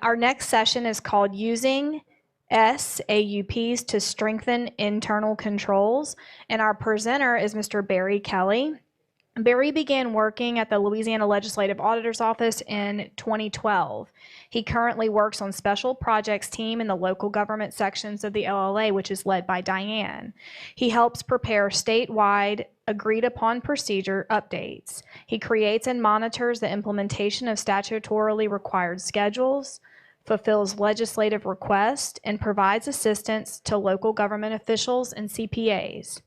Our next session is called Using SAUPs to Strengthen Internal Controls, and our presenter is Mr. Barry Kelly. Barry began working at the Louisiana Legislative Auditor's Office in 2012. He currently works on special projects team in the local government sections of the LLA, which is led by Diane. He helps prepare statewide agreed upon procedure updates. He creates and monitors the implementation of statutorily required schedules, fulfills legislative requests, and provides assistance to local government officials and CPAs.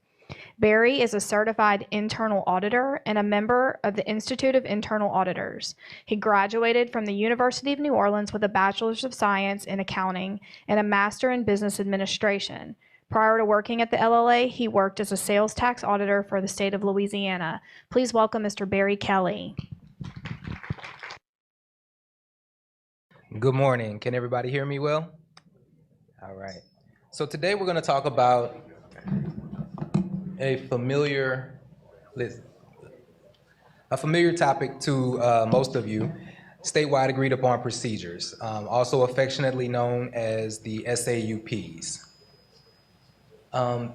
Barry is a certified internal auditor and a member of the Institute of Internal Auditors. He graduated from the University of New Orleans with a Bachelor's of Science in Accounting and a Master in Business Administration. Prior to working at the LLA, he worked as a sales tax auditor for the state of Louisiana. Please welcome Mr. Barry Kelly. Good morning. Can everybody hear me well? All right. So today we're going to talk about a familiar topic to most of you, statewide agreed upon procedures, also affectionately known as the SAUPs.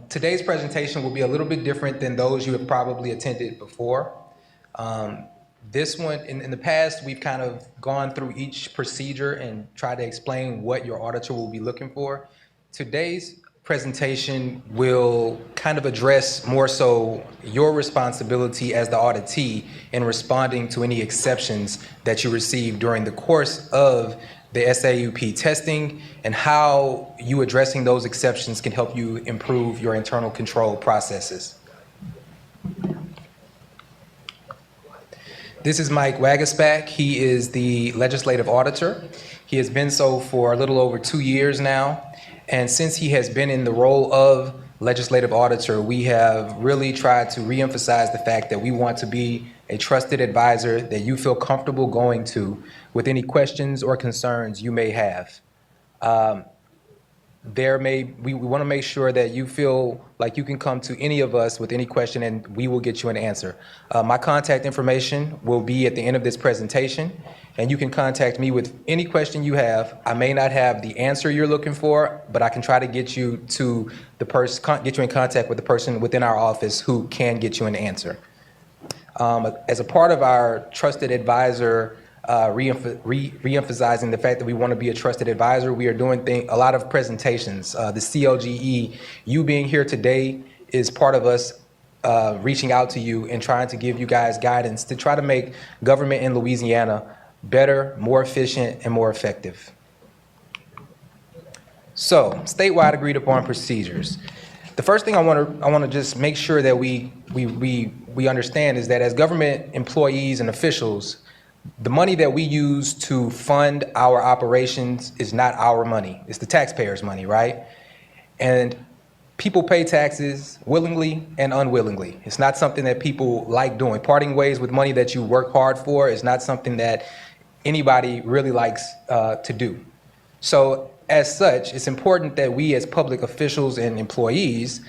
Today's presentation will be a little bit different than those you have probably attended before. This one, in the past, we've kind of gone through each procedure and tried to explain what your auditor will be looking for. Today's presentation will kind of address more so your responsibility as the auditee in responding to any exceptions that you receive during the course of the SAUP testing and how you addressing those exceptions can help you improve your internal control processes. This is Mike Wagaspak. He is the legislative auditor. He has been so for a little over 2 years now. And since he has been in the role of legislative auditor, we have really tried to reemphasize the fact that we want to be a trusted advisor that you feel comfortable going to with any questions or concerns you may have. We want to make sure that you feel like you can come to any of us with any question and we will get you an answer. My contact information will be at the end of this presentation, and you can contact me with any question you have. I may not have the answer you're looking for, but I can try to get you to get you in contact with the person within our office who can get you an answer. As a part of our trusted advisor, re-emphasizing the fact that we want to be a trusted advisor, we are doing a lot of presentations. The CLGE, you being here today is part of us reaching out to you and trying to give you guys guidance to try to make government in Louisiana better, more efficient, and more effective. So, statewide agreed upon procedures. The first thing I want to just make sure that we understand is that as government employees and officials, the money that we use to fund our operations is not our money. It's the taxpayers' money, right? And people pay taxes willingly and unwillingly. It's not something that people like doing. Parting ways with money that you work hard for is not something that anybody really likes to do. So as such, it's important that we as public officials and employees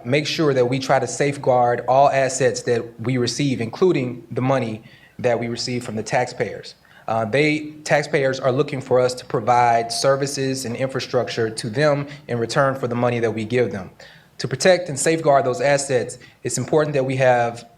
make sure that we try to safeguard all assets that we receive, including the money that we receive from the taxpayers. Taxpayers are looking for us to provide services and infrastructure to them in return for the money that we give them. To protect and safeguard those assets, it's important that we have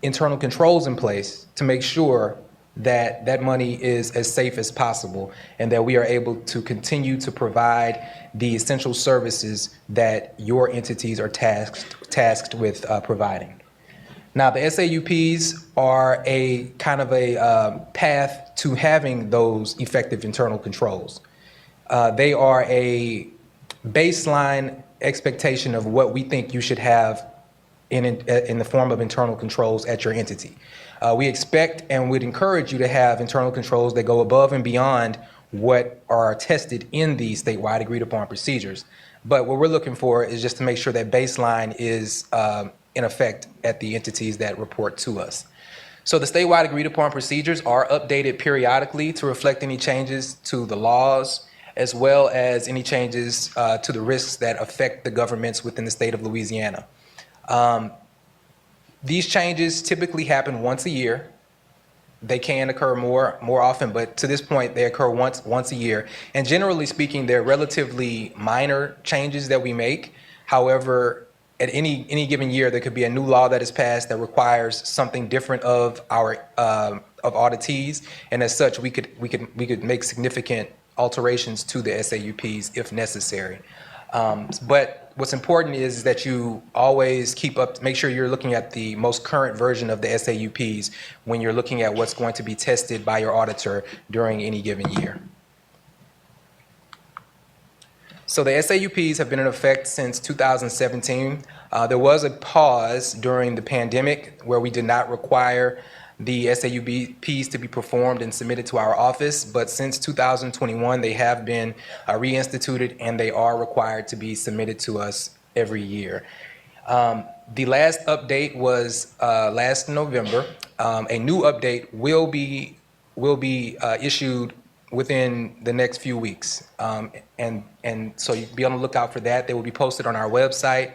internal controls in place to make sure that that money is as safe as possible and that we are able to continue to provide the essential services that your entities are tasked with providing. Now, the SAUPs are a kind of a path to having those effective internal controls. They are a baseline expectation of what we think you should have in the form of internal controls at your entity. We expect and would encourage you to have internal controls that go above and beyond what are tested in the statewide agreed upon procedures. But what we're looking for is just to make sure that baseline is in effect at the entities that report to us. So the statewide agreed upon procedures are updated periodically to reflect any changes to the laws, as well as any changes to the risks that affect the governments within the state of Louisiana. These changes typically happen once a year. they can occur more often, but to this point, they occur once a year. And generally speaking, they're relatively minor changes that we make. However, at any given year, there could be a new law that is passed that requires something different of our of auditees, and as such, we could make significant alterations to the SAUPs if necessary. But what's important is that you always make sure you're looking at the most current version of the SAUPs when you're looking at what's going to be tested by your auditor during any given year. So the SAUPs have been in effect since 2017. There was a pause during the pandemic where we did not require the SAUPs to be performed and submitted to our office, but since 2021, they have been reinstituted and they are required to be submitted to us every year. The last update was last November. A new update will be issued within the next few weeks, and so you be on the lookout for that. They will be posted on our website,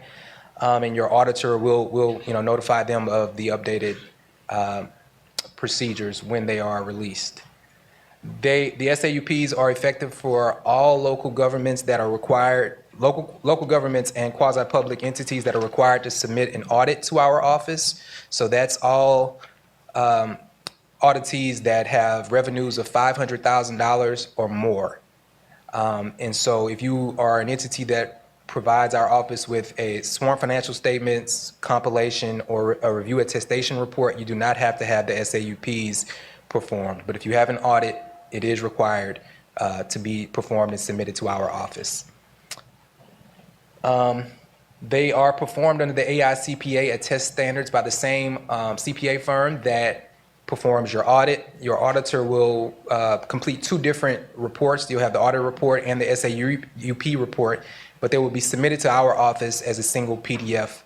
and your auditor will notify them of the updated procedures when they are released. The SAUPs are effective for all local governments that are required, local governments and quasi-public entities that are required to submit an audit to our office. So that's all auditees that have revenues of $500,000 or more. And so if you are an entity that provides our office with a sworn financial statements compilation or a review attestation report, you do not have to have the SAUPs performed. But if you have an audit, it is required to be performed and submitted to our office. They are performed under the AICPA attest standards by the same CPA firm that performs your audit. Your auditor will complete two different reports. You'll have the audit report and the SAUP report, but they will be submitted to our office as a single PDF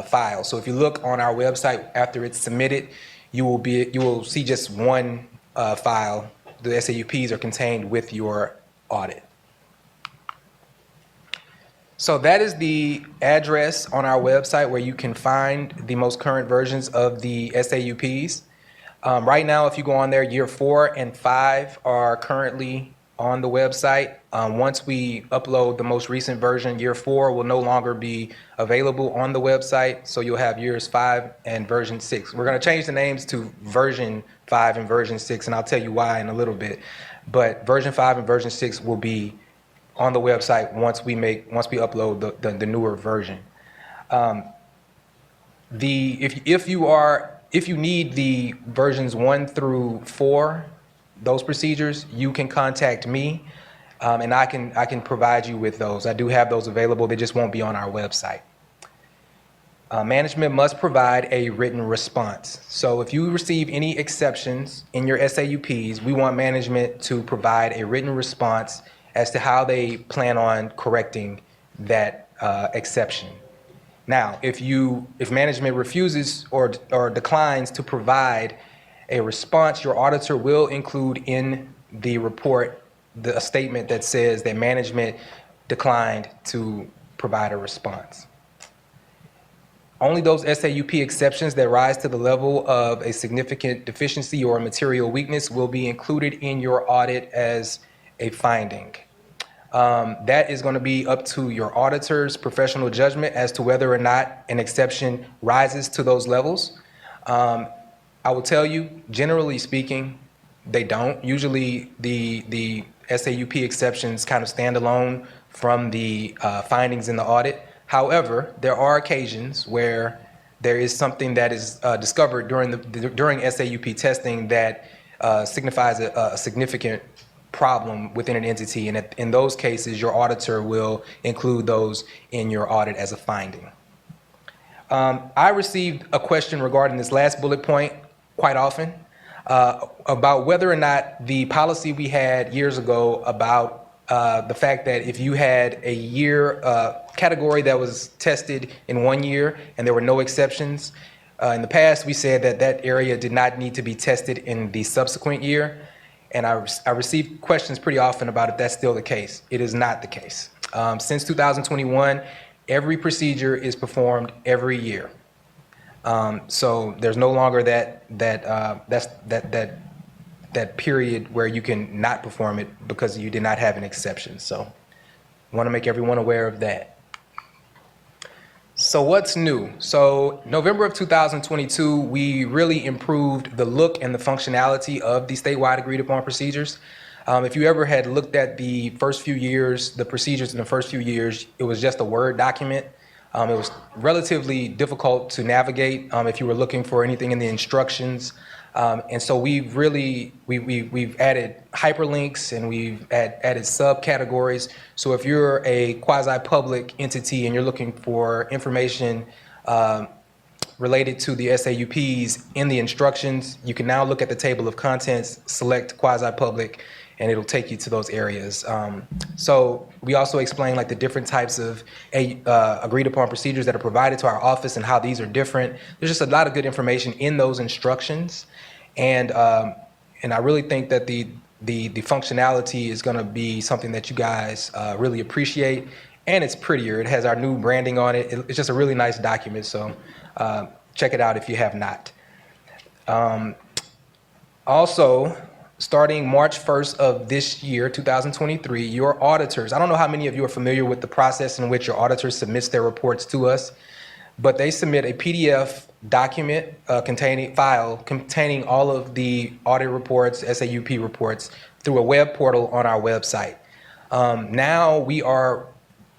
file. So if you look on our website after it's submitted, you will see just one file. The SAUPs are contained with your audit. So that is the address on our website where you can find the most current versions of the SAUPs. Right now, if you go on there, year 4 and 5 are currently on the website. Once we upload the most recent version, year 4 will no longer be available on the website. So you'll have years 5 and version 6. We're going to change the names to version 5 and version 6, and I'll tell you why in a little bit. But version 5 and version 6 will be on the website once we upload the newer version. If you need the versions 1 through 4, those procedures, you can contact me, and I can provide you with those. I do have those available. They just won't be on our website. Management must provide a written response. So if you receive any exceptions in your SAUPs, we want management to provide a written response as to how they plan on correcting that exception. Now, if management refuses or declines to provide a response, your auditor will include in the report a statement that says that management declined to provide a response. Only those SAUP exceptions that rise to the level of a significant deficiency or a material weakness will be included in your audit as a finding. That is going to be up to your auditor's professional judgment as to whether or not an exception rises to those levels. I will tell you, generally speaking, they don't. Usually the SAUP exceptions kind of stand alone from the findings in the audit. However, there are occasions where there is something that is discovered during SAUP testing that signifies a significant problem within an entity, and in those cases, your auditor will include those in your audit as a finding. I received a question regarding this last bullet point quite often about whether or not the policy we had years ago about the fact that if you had a year category that was tested in 1 year and there were no exceptions, in the past we said that that area did not need to be tested in the subsequent year. And I received questions pretty often about if that's still the case. It is not the case. Since 2021, every procedure is performed every year. So there's no longer that period where you can not perform it because you did not have an exception. So I want to make everyone aware of that. So what's new? So November of 2022, we really improved the look and the functionality of the statewide agreed upon procedures. If you ever had looked at the first few years, the procedures in the first few years, it was just a Word document. It was relatively difficult to navigate if you were looking for anything in the instructions. And so we've added hyperlinks and we've added subcategories. So if you're a quasi-public entity and you're looking for information related to the SAUPs in the instructions, you can now look at the table of contents, select quasi-public, and it'll take you to those areas. So we also explain like the different types of agreed upon procedures that are provided to our office and how these are different. There's just a lot of good information in those instructions. And I really think that the functionality is gonna be something that you guys really appreciate. And it's prettier. It has our new branding on it. It's just a really nice document. So check it out if you have not. Also, starting March 1st of this year, 2023, your auditors, I don't know how many of you are familiar with the process in which your auditor submits their reports to us, but they submit a PDF document containing all of the audit reports, SAUP reports, through a web portal on our website. Now we are,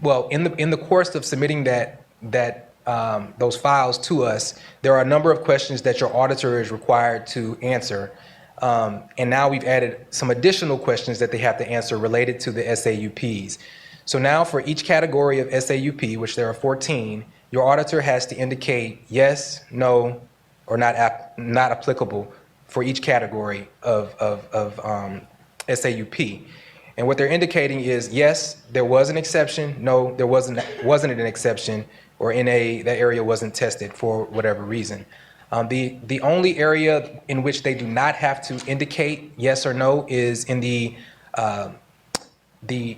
well, in the course of submitting those files to us, there are a number of questions that your auditor is required to answer. And now we've added some additional questions that they have to answer related to the SAUPs. So now for each category of SAUP, which there are 14, your auditor has to indicate yes, no, or not applicable for each category of SAUP. And what they're indicating is yes, there was an exception, no, there wasn't an exception, or that area wasn't tested for whatever reason. The only area in which they do not have to indicate yes or no is in the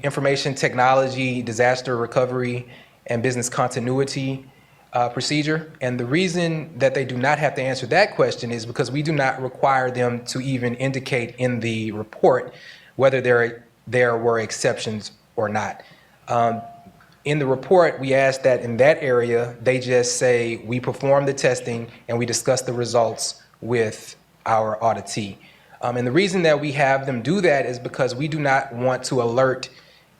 information technology, disaster recovery, and business continuity procedure. And the reason that they do not have to answer that question is because we do not require them to even indicate in the report whether there were exceptions or not. In the report, we ask that in that area, they just say, we performed the testing and we discussed the results with our auditee. And the reason that we have them do that is because we do not want to alert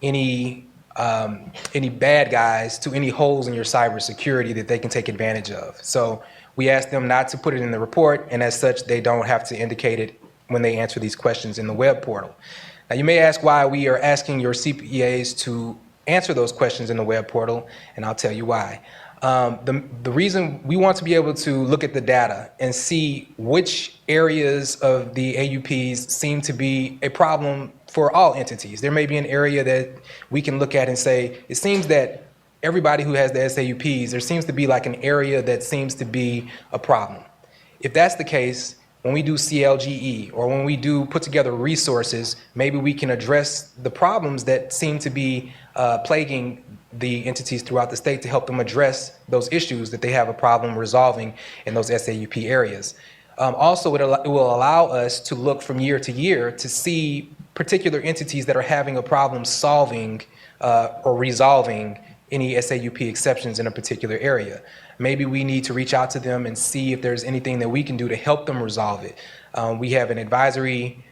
any bad guys to any holes in your cybersecurity that they can take advantage of. So we ask them not to put it in the report, and as such, they don't have to indicate it when they answer these questions in the web portal. Now, you may ask why we are asking your CPAs to answer those questions in the web portal, and I'll tell you why. The reason we want to be able to look at the data and see which areas of the AUPs seem to be a problem for all entities. There may be an area that we can look at and say, it seems that everybody who has the SAUPs, there seems to be like an area that seems to be a problem. If that's the case, when we do CLGE or when we do put together resources, maybe we can address the problems that seem to be plaguing the entities throughout the state to help them address those issues that they have a problem resolving in those SAUP areas. Also, it will allow us to look from year to year to see particular entities that are having a problem solving or resolving any SAUP exceptions in a particular area. Maybe we need to reach out to them and see if there's anything that we can do to help them resolve it. We have an advisory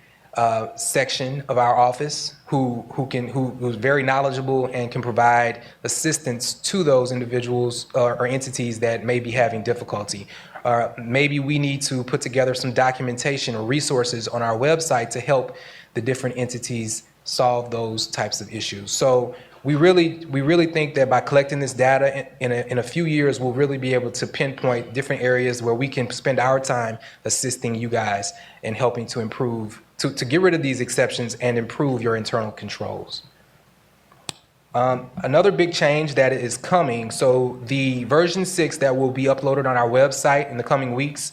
section of our office who's very knowledgeable and can provide assistance to those individuals or entities that may be having difficulty. Maybe we need to put together some documentation or resources on our website to help the different entities solve those types of issues. So we really think that by collecting this data in a few years, we'll really be able to pinpoint different areas where we can spend our time assisting you guys and helping to improve, to get rid of these exceptions and improve your internal controls. Another big change that is coming, so the version 6 that will be uploaded on our website in the coming weeks,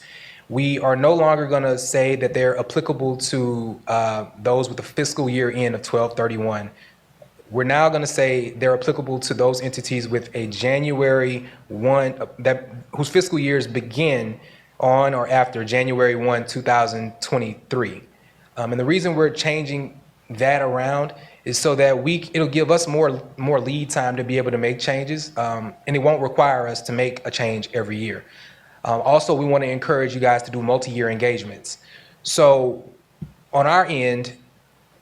we are no longer going to say that they're applicable to those with the fiscal year end of 12/31. we're now going to say they're applicable to those entities with a January 1, whose fiscal years begin on or after January 1, 2023. And the reason we're changing that around is so that it'll give us more lead time to be able to make changes, and it won't require us to make a change every year. Also, we want to encourage you guys to do multi-year engagements. So on our end,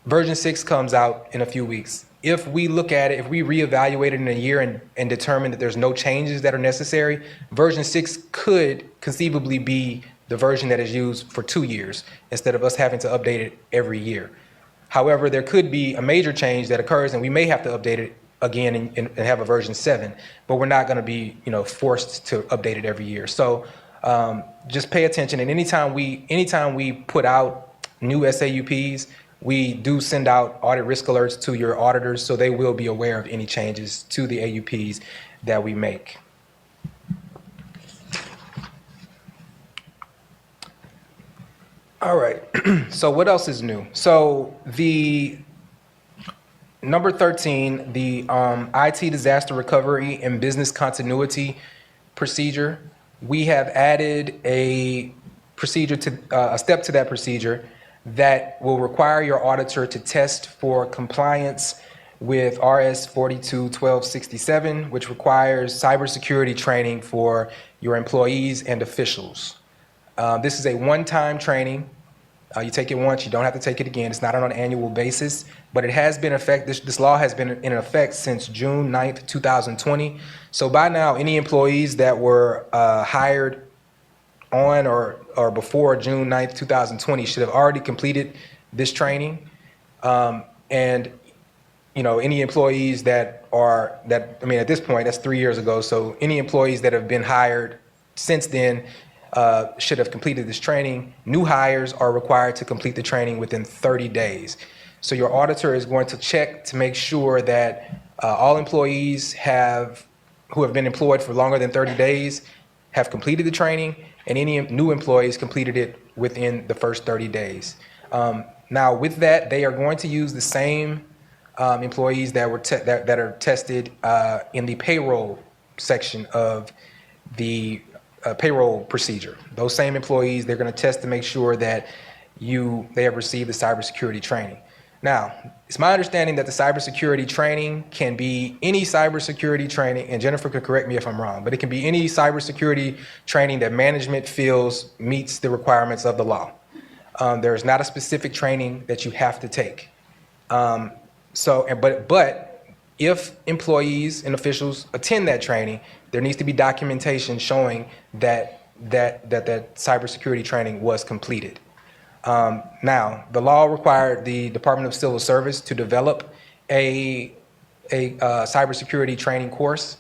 version 6 comes out in a few weeks. If we look at it, if we reevaluate it in a year and determine that there's no changes that are necessary, version 6 could conceivably be the version that is used for 2 years instead of us having to update it every year. However, there could be a major change that occurs and we may have to update it again and have a version 7, but we're not going to be forced to update it every year. So just pay attention, and anytime we put out new SAUPs, we do send out audit risk alerts to your auditors, so they will be aware of any changes to the AUPs that we make. All right, so what else is new? So the number 13, the IT disaster recovery and business continuity procedure, we have added a procedure to a step to that procedure that will require your auditor to test for compliance with RS 421267, which requires cybersecurity training for your employees and officials. This is a one-time training. You take it once, you don't have to take it again. It's not on an annual basis, but it has been this law has been in effect since June 9th, 2020. So by now, any employees that were hired on or before June 9th, 2020 should have already completed this training. And any employees at this point, that's 3 years ago. So any employees that have been hired since then should have completed this training. New hires are required to complete the training within 30 days. So your auditor is going to check to make sure that all employees who have been employed for longer than 30 days have completed the training, and any new employees completed it within the first 30 days. Now, with that, they are going to use the same employees that are tested in the payroll section of the payroll procedure. Those same employees, they're going to test to make sure that they have received the cybersecurity training. Now, it's my understanding that the cybersecurity training can be any cybersecurity training, and Jennifer could correct me if I'm wrong, but it can be any cybersecurity training that management feels meets the requirements of the law. There is not a specific training that you have to take. But if employees and officials attend that training, there needs to be documentation showing that cybersecurity training was completed. Now, the law required the Department of Civil Service to develop a cybersecurity training course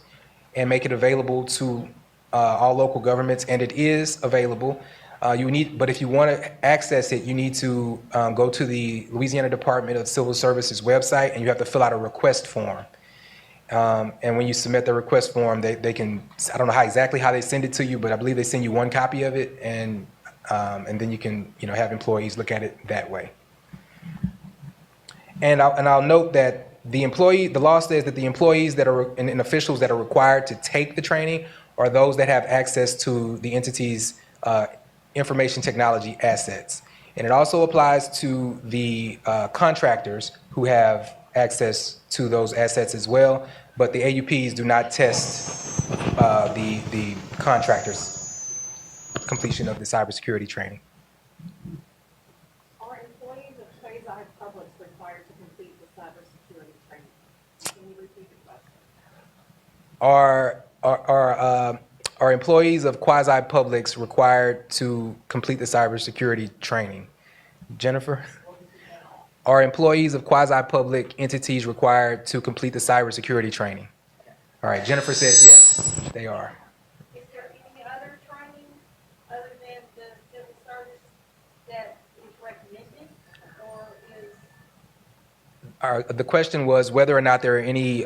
and make it available to all local governments, and it is available. But if you want to access it, you need to go to the Louisiana Department of Civil Service's website, and you have to fill out a request form. And when you submit the request form, they can, I don't know exactly how they send it to you, but I believe they send you one copy of it, and then you can have employees look at it that way. And I'll note that the law says that the employees that are and officials that are required to take the training are those that have access to the entity's information technology assets. And it also applies to the contractors who have access to those assets as well, but the AUPs do not test the contractors' completion of the cybersecurity training. Are employees of quasi-publics required to complete the cybersecurity training? Can you repeat the question? Are employees of quasi-publics required to complete the cybersecurity training? Jennifer? Are employees of quasi-public entities required to complete the cybersecurity training? All right, Jennifer says yes, they are. Is there any other training other than the civil service that is recommended, or is? The question was whether or not there are any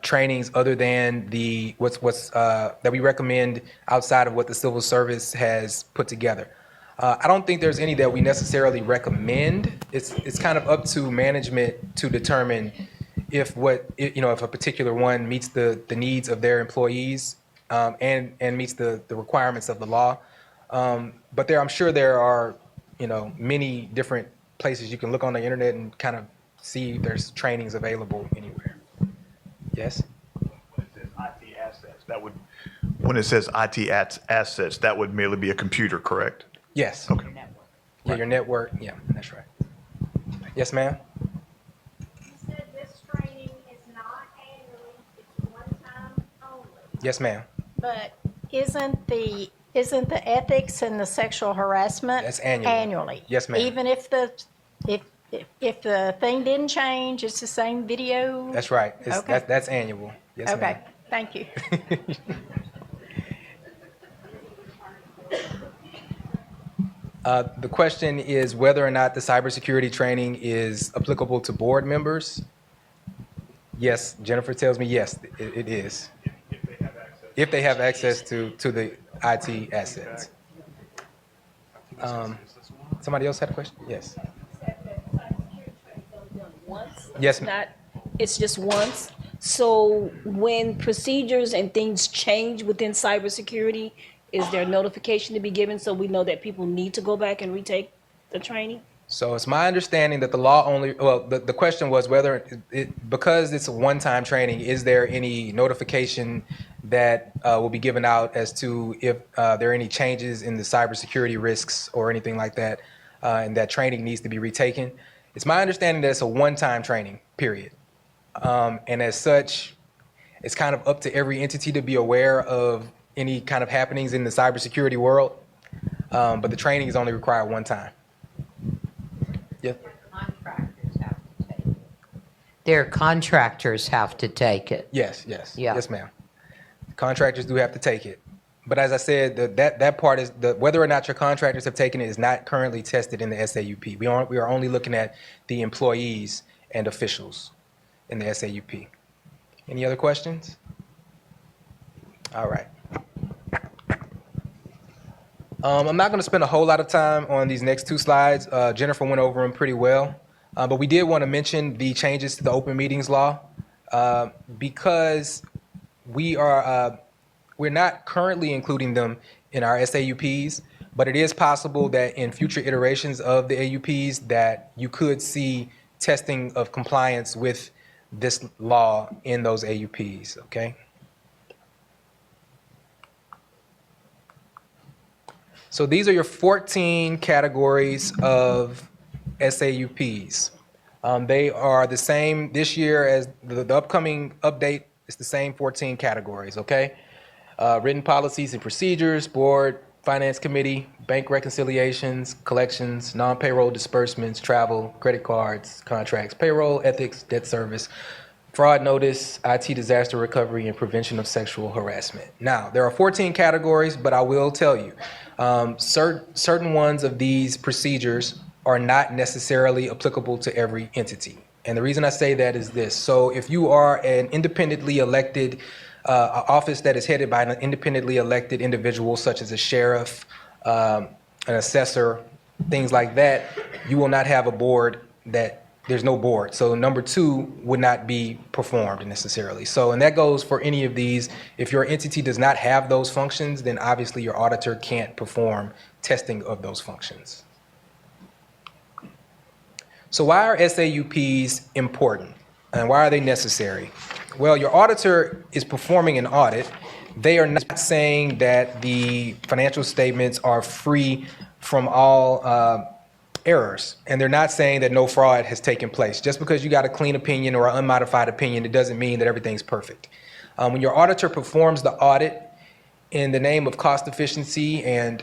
trainings other than that we recommend outside of what the civil service has put together. I don't think there's any that we necessarily recommend. It's kind of up to management to determine if if a particular one meets the needs of their employees, and meets the requirements of the law. But I'm sure there are, many different places you can look on the internet and kind of see if there's trainings available anywhere. Yes? When it says IT assets, when it says IT assets, that would merely be a computer, correct? Yes. Okay. Yeah, your network. Yeah, that's right. Yes, ma'am? You said this training is not annually, it's one time only. Yes, ma'am. But isn't the ethics and the sexual harassment? That's annually. Annually? Yes, ma'am. Even if if the thing didn't change, it's the same video? That's right. Okay. That's annual. Yes, Okay, ma'am. thank you. The question is whether or not the cybersecurity training is applicable to board members. Yes, Jennifer tells me yes, it is. If they have access to the IT assets. Somebody else had a question? Yes. Once? Yes, ma'am. It's just once. So when procedures and things change within cybersecurity, is there notification to be given so we know that people need to go back and retake the training? So it's my understanding that the law the question was whether because it's a one-time training, is there any notification that will be given out as to if there are any changes in the cybersecurity risks or anything like that, and that training needs to be retaken? It's my understanding that it's a one-time training, period. And as such, it's kind of up to every entity to be aware of any kind of happenings in the cybersecurity world. But the training is only required one time. Yeah. Contractors have to take it. Their contractors have to take it. Yes, Yeah. yes, ma'am. Contractors do have to take it. But as I said, that part is whether or not your contractors have taken it is not currently tested in the SAUP. We are only looking at the employees and officials in the SAUP. Any other questions? All right. I'm not going to spend a whole lot of time on these next two slides. Jennifer went over them pretty well. But we did want to mention the changes to the open meetings law because we're not currently including them in our SAUPs, but it is possible that in future iterations of the AUPs that you could see testing of compliance with this law in those AUPs, okay? So these are your 14 categories of SAUPs. They are the same this year as the upcoming update. It's the same 14 categories, okay? Written policies and procedures, board, finance committee, bank reconciliations, collections, non-payroll disbursements, travel, credit cards, contracts, payroll, ethics, debt service, fraud notice, IT disaster recovery, and prevention of sexual harassment. Now, there are 14 categories, but I will tell you, certain ones of these procedures are not necessarily applicable to every entity. And the reason I say that is this. So if you are an independently elected office that is headed by an independently elected individual, such as a sheriff, an assessor, things like that, you will not have a board there's no board. So number 2 would not be performed necessarily. So, and that goes for any of these. If your entity does not have those functions, then obviously your auditor can't perform testing of those functions. So why are SAUPs important and why are they necessary? Well, your auditor is performing an audit. They are not saying that the financial statements are free from all errors, and they're not saying that no fraud has taken place. Just because you got a clean opinion or an unmodified opinion, it doesn't mean that everything's perfect. When your auditor performs the audit in the name of cost efficiency and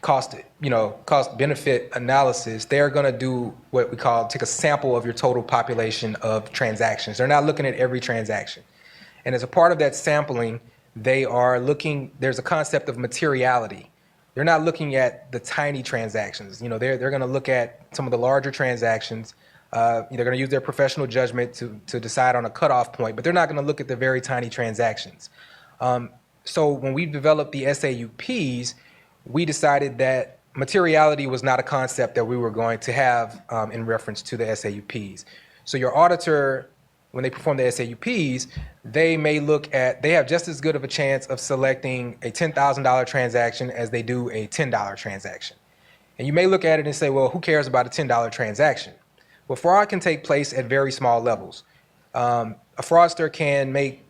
cost benefit analysis, they're going to do what we call take a sample of your total population of transactions. They're not looking at every transaction. And as a part of that sampling, there's a concept of materiality. They're not looking at the tiny transactions. They're going to look at some of the larger transactions. They're going to use their professional judgment to decide on a cutoff point, but they're not going to look at the very tiny transactions. So when we developed the SAUPs, we decided that materiality was not a concept that we were going to have in reference to the SAUPs. So your auditor, when they perform the SAUPs, they have just as good of a chance of selecting a $10,000 transaction as they do a $10 transaction. And you may look at it and say, well, who cares about a $10 transaction? Well, fraud can take place at very small levels. A fraudster can make,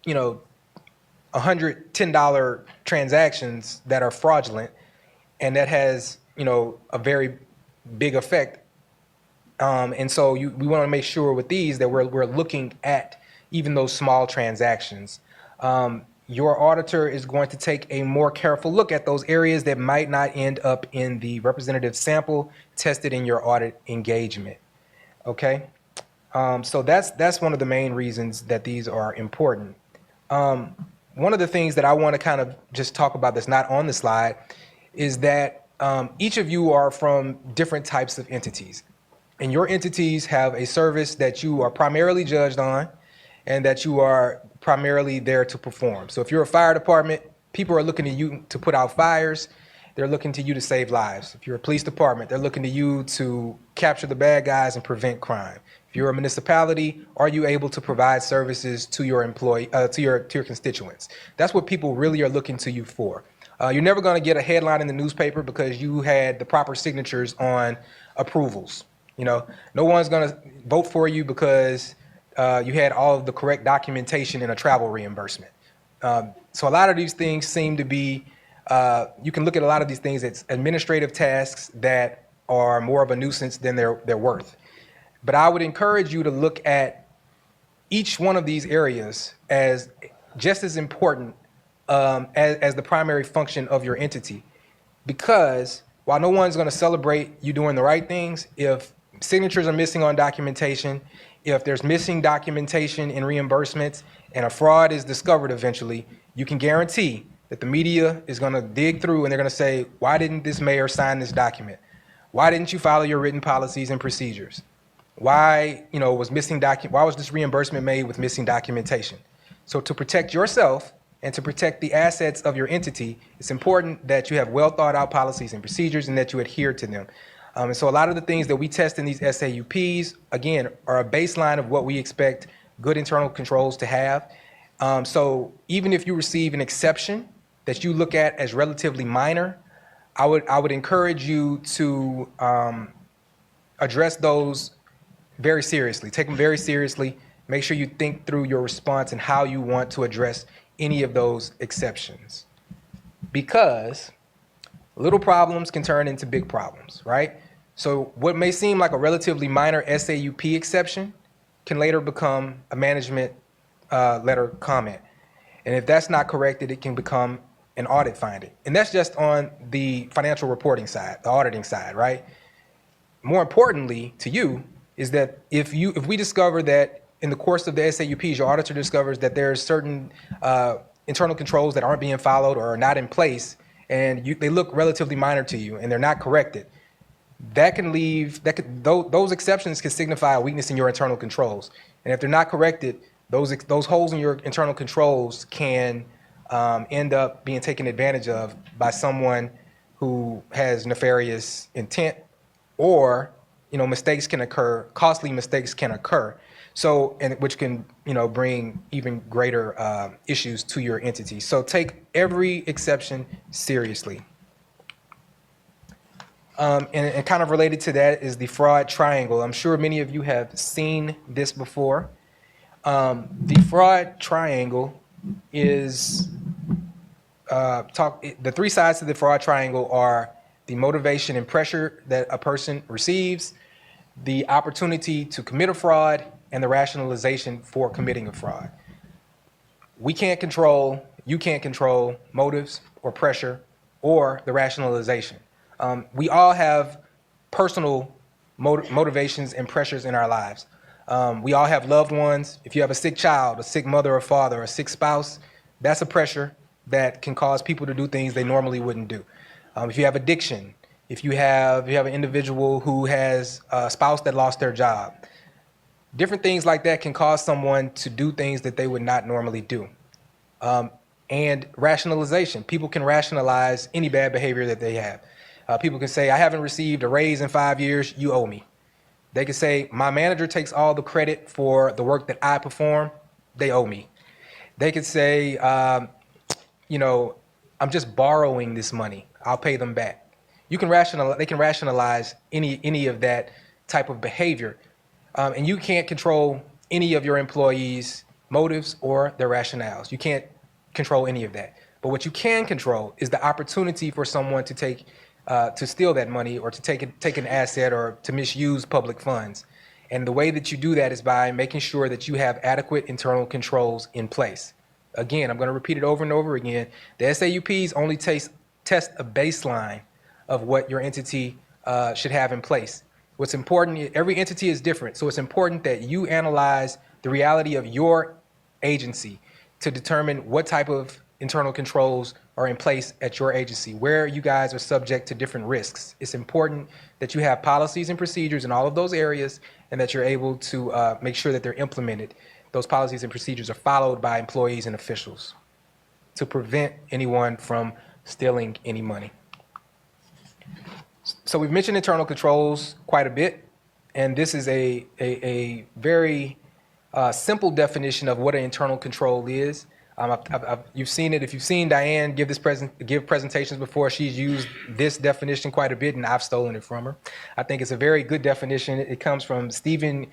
100 $10 transactions that are fraudulent, and that has, a very big effect. And so we want to make sure with these that we're looking at even those small transactions. Your auditor is going to take a more careful look at those areas that might not end up in the representative sample tested in your audit engagement. Okay, so that's one of the main reasons that these are important. One of the things that I want to kind of just talk about that's not on the slide is that each of you are from different types of entities. And your entities have a service that you are primarily judged on and that you are primarily there to perform. So if you're a fire department, people are looking to you to put out fires. They're looking to you to save lives. If you're a police department, they're looking to you to capture the bad guys and prevent crime. If you're a municipality, are you able to provide services to your to your constituents? That's what people really are looking to you for. You're never going to get a headline in the newspaper because you had the proper signatures on approvals. No one's going to vote for you because you had all of the correct documentation in a travel reimbursement. So a lot of these things seem to be, you can look at a lot of these things as administrative tasks that are more of a nuisance than they're worth. But I would encourage you to look at each one of these areas as just as important as the primary function of your entity. Because while no one's going to celebrate you doing the right things, if signatures are missing on documentation, if there's missing documentation in reimbursements and a fraud is discovered eventually, you can guarantee that the media is going to dig through and they're going to say, why didn't this mayor sign this document? Why didn't you follow your written policies and procedures? Why, was this reimbursement made with missing documentation? So to protect yourself and to protect the assets of your entity, it's important that you have well thought out policies and procedures and that you adhere to them. And so a lot of the things that we test in these SAUPs, again, are a baseline of what we expect good internal controls to have. So even if you receive an exception that you look at as relatively minor, I would encourage you to address those very seriously. Take them very seriously. Make sure you think through your response and how you want to address any of those exceptions. Because little problems can turn into big problems, right? So what may seem like a relatively minor SAUP exception can later become a management letter comment. And if that's not corrected, it can become an audit finding. And that's just on the financial reporting side, the auditing side, right? More importantly to you is that if we discover that in the course of the SAUPs, your auditor discovers that there's certain internal controls that aren't being followed or are not in place, and they look relatively minor to you and they're not corrected, those exceptions can signify a weakness in your internal controls. And if they're not corrected, those holes in your internal controls can end up being taken advantage of by someone who has nefarious intent, or mistakes can occur, costly mistakes can occur. So, and which can bring even greater issues to your entity. So take every exception seriously. And kind of related to that is the fraud triangle. I'm sure many of you have seen this before. The fraud triangle is the three sides to the fraud triangle are the motivation and pressure that a person receives, the opportunity to commit a fraud, and the rationalization for committing a fraud. You can't control motives or pressure or the rationalization. We all have personal motivations and pressures in our lives. We all have loved ones. If you have a sick child, a sick mother or father, a sick spouse, that's a pressure that can cause people to do things they normally wouldn't do. If you have addiction, if you have an individual who has a spouse that lost their job, different things like that can cause someone to do things that they would not normally do. And rationalization, people can rationalize any bad behavior that they have. People can say, I haven't received a raise in 5 years, you owe me. They could say, my manager takes all the credit for the work that I perform. They owe me. They could say, you know, I'm just borrowing this money. I'll pay them back. You can rationalize. They can rationalize any of that type of behavior, and you can't control any of your employees' motives or their rationales. You can't control any of that. But what you can control is the opportunity for someone to to steal that money or to take an asset or to misuse public funds. And the way that you do that is by making sure that you have adequate internal controls in place. Again, I'm going to repeat it over and over again. The SAUPs only test a baseline of what your entity should have in place. What's important, every entity is different, so it's important that you analyze the reality of your agency to determine what type of internal controls are in place at your agency, where you guys are subject to different risks. It's important that you have policies and procedures in all of those areas and that you're able to make sure that they're implemented. Those policies and procedures are followed by employees and officials to prevent anyone from stealing any money. So we've mentioned internal controls quite a bit, and this is a very simple definition of what an internal control is. You've seen it. If you've seen Diane give presentations before, she's used this definition quite a bit, and I've stolen it from her. I think it's a very good definition. It comes from Stephen,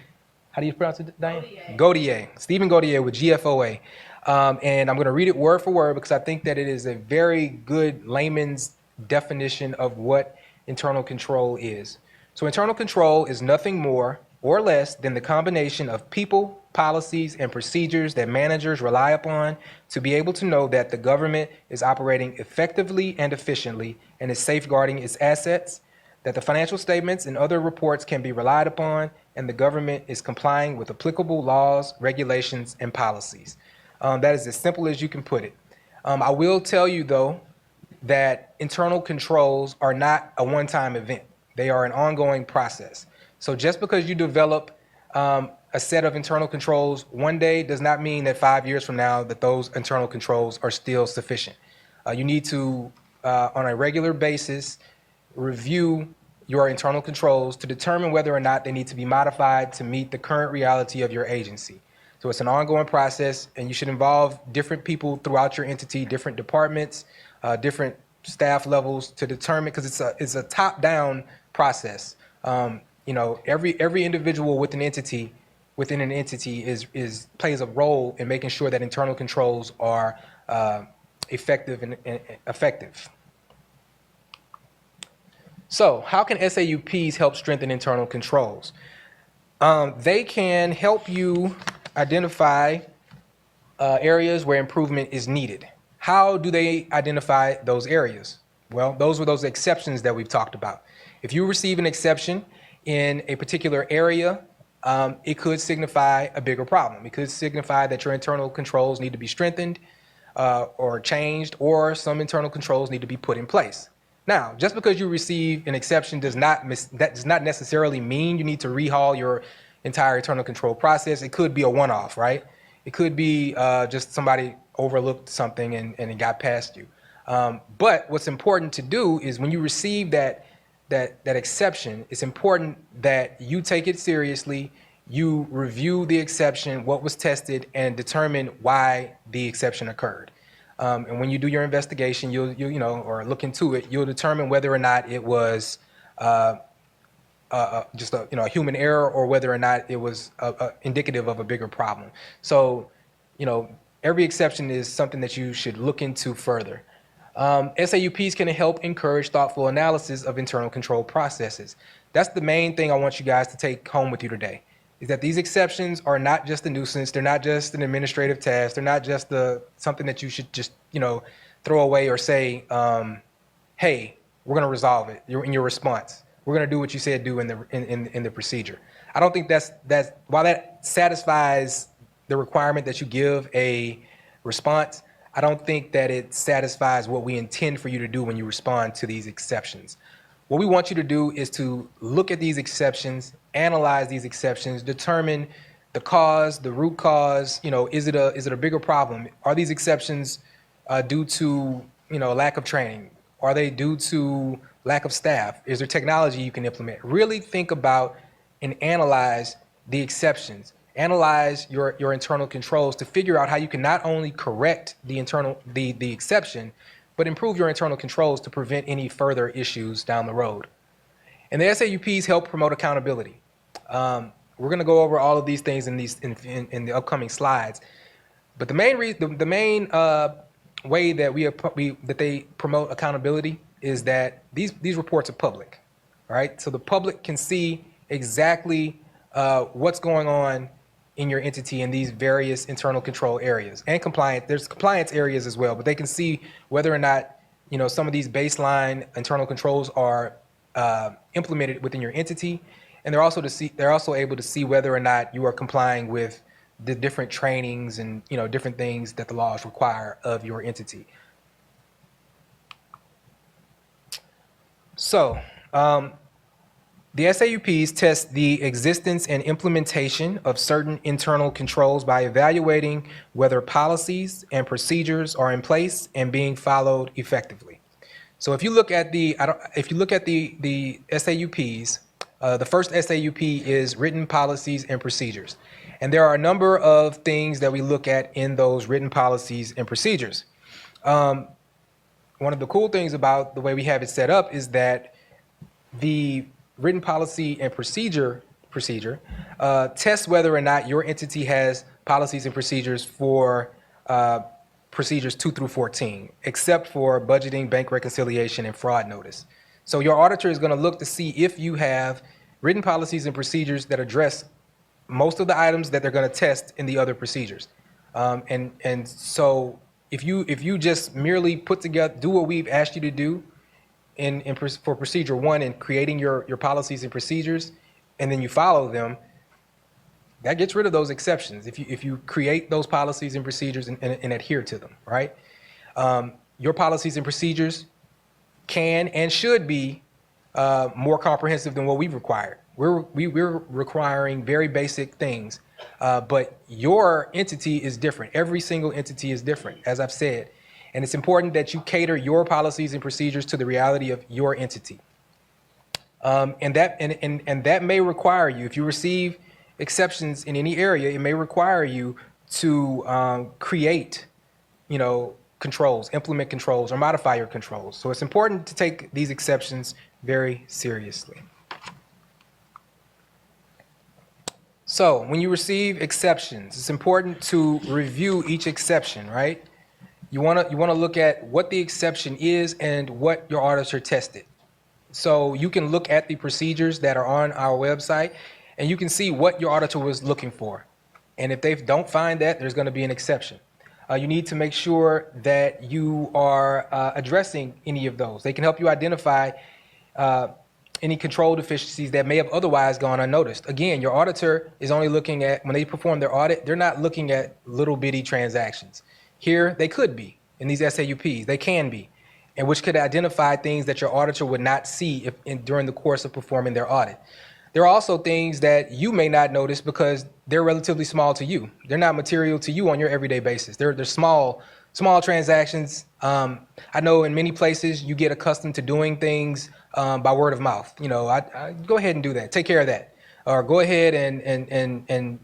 how do you pronounce it, Diane? Gaudier. Stephen Gaudier with GFOA. And I'm going to read it word for word because I think that it is a very good layman's definition of what internal control is. So internal control is nothing more or less than the combination of people, policies, and procedures that managers rely upon to be able to know that the government is operating effectively and efficiently and is safeguarding its assets, that the financial statements and other reports can be relied upon, and the government is complying with applicable laws, regulations, and policies. That is as simple as you can put it. I will tell you, though, that internal controls are not a one-time event. They are an ongoing process. So just because you develop a set of internal controls one day does not mean that 5 years from now that those internal controls are still sufficient. You need to, on a regular basis, review your internal controls to determine whether or not they need to be modified to meet the current reality of your agency. So it's an ongoing process, and you should involve different people throughout your entity, different departments, different staff levels to determine, because it's a top-down process. You know, every individual within an entity plays a role in making sure that internal controls are effective and effective. So how can SAUPs help strengthen internal controls? They can help you identify areas where improvement is needed. How do they identify those areas? Well, those were those exceptions that we've talked about. If you receive an exception in a particular area, it could signify a bigger problem. It could signify that your internal controls need to be strengthened or changed, or some internal controls need to be put in place. Now, just because you receive an exception does not necessarily mean you need to rehaul your entire internal control process. It could be a one-off, right? It could be just somebody overlooked something and it got past you. But what's important to do is when you receive that exception, it's important that you take it seriously, you review the exception, what was tested, and determine why the exception occurred. And when you do your investigation, you'll or look into it, you'll determine whether or not it was just a human error or whether or not it was indicative of a bigger problem. So, every exception is something that you should look into further. SAUPs can help encourage thoughtful analysis of internal control processes. That's the main thing I want you guys to take home with you today, is that these exceptions are not just a nuisance. They're not just an administrative task. They're not just something that you should just, throw away or say, hey, we're going to resolve it in your response. We're going to do what you said do in the procedure. I don't think that's while that satisfies the requirement that you give a response, I don't think that it satisfies what we intend for you to do when you respond to these exceptions. What we want you to do is to look at these exceptions, analyze these exceptions, determine the cause, the root cause. Is it a bigger problem? Are these exceptions due to lack of training? Are they due to lack of staff? Is there technology you can implement? Really think about and analyze the exceptions, analyze your internal controls to figure out how you can not only correct the exception, but improve your internal controls to prevent any further issues down the road. And the SAUPs help promote accountability. We're going to go over all of these things in the upcoming slides. But the main way that they promote accountability is that these reports are public, right? So the public can see exactly what's going on in your entity in these various internal control areas and compliance. There's compliance areas as well, but they can see whether or not some of these baseline internal controls are implemented within your entity, and they're also able to see whether or not you are complying with the different trainings and different things that the laws require of your entity. So the SAUPs test the existence and implementation of certain internal controls by evaluating whether policies and procedures are in place and being followed effectively. So if you look at the SAUPs, the first SAUP is written policies and procedures. And there are a number of things that we look at in those written policies and procedures. One of the cool things about the way we have it set up is that the written policy and procedure tests whether or not your entity has policies and procedures for procedures 2 through 14, except for budgeting, bank reconciliation, and fraud notice. So your auditor is going to look to see if you have written policies and procedures that address most of the items that they're going to test in the other procedures. And so if you just merely put together, do what we've asked you to do for procedure 1 in creating your policies and procedures, and then you follow them, that gets rid of those exceptions. If you create those policies and procedures and adhere to them, right? Your policies and procedures can and should be more comprehensive than what we've required. We're requiring very basic things, but your entity is different. Every single entity is different, as I've said. And it's important that you cater your policies and procedures to the reality of your entity. And that may require you, if you receive exceptions in any area, it may require you to create, controls, implement controls, or modify your controls. So it's important to take these exceptions very seriously. So when you receive exceptions, it's important to review each exception, right? You want to look at what the exception is and what your auditor tested. So you can look at the procedures that are on our website, and you can see what your auditor was looking for. And if they don't find that, there's going to be an exception. You need to make sure that you are addressing any of those. They can help you identify any control deficiencies that may have otherwise gone unnoticed. Again, your auditor is only looking at, when they perform their audit, they're not looking at little bitty transactions. Here, they could be. In these SAUPs, they can be, and which could identify things that your auditor would not see during the course of performing their audit. There are also things that you may not notice because they're relatively small to you. They're not material to you on your everyday basis. They're small transactions. I know in many places you get accustomed to doing things by word of mouth. I go ahead and do that. Take care of that. Or go ahead and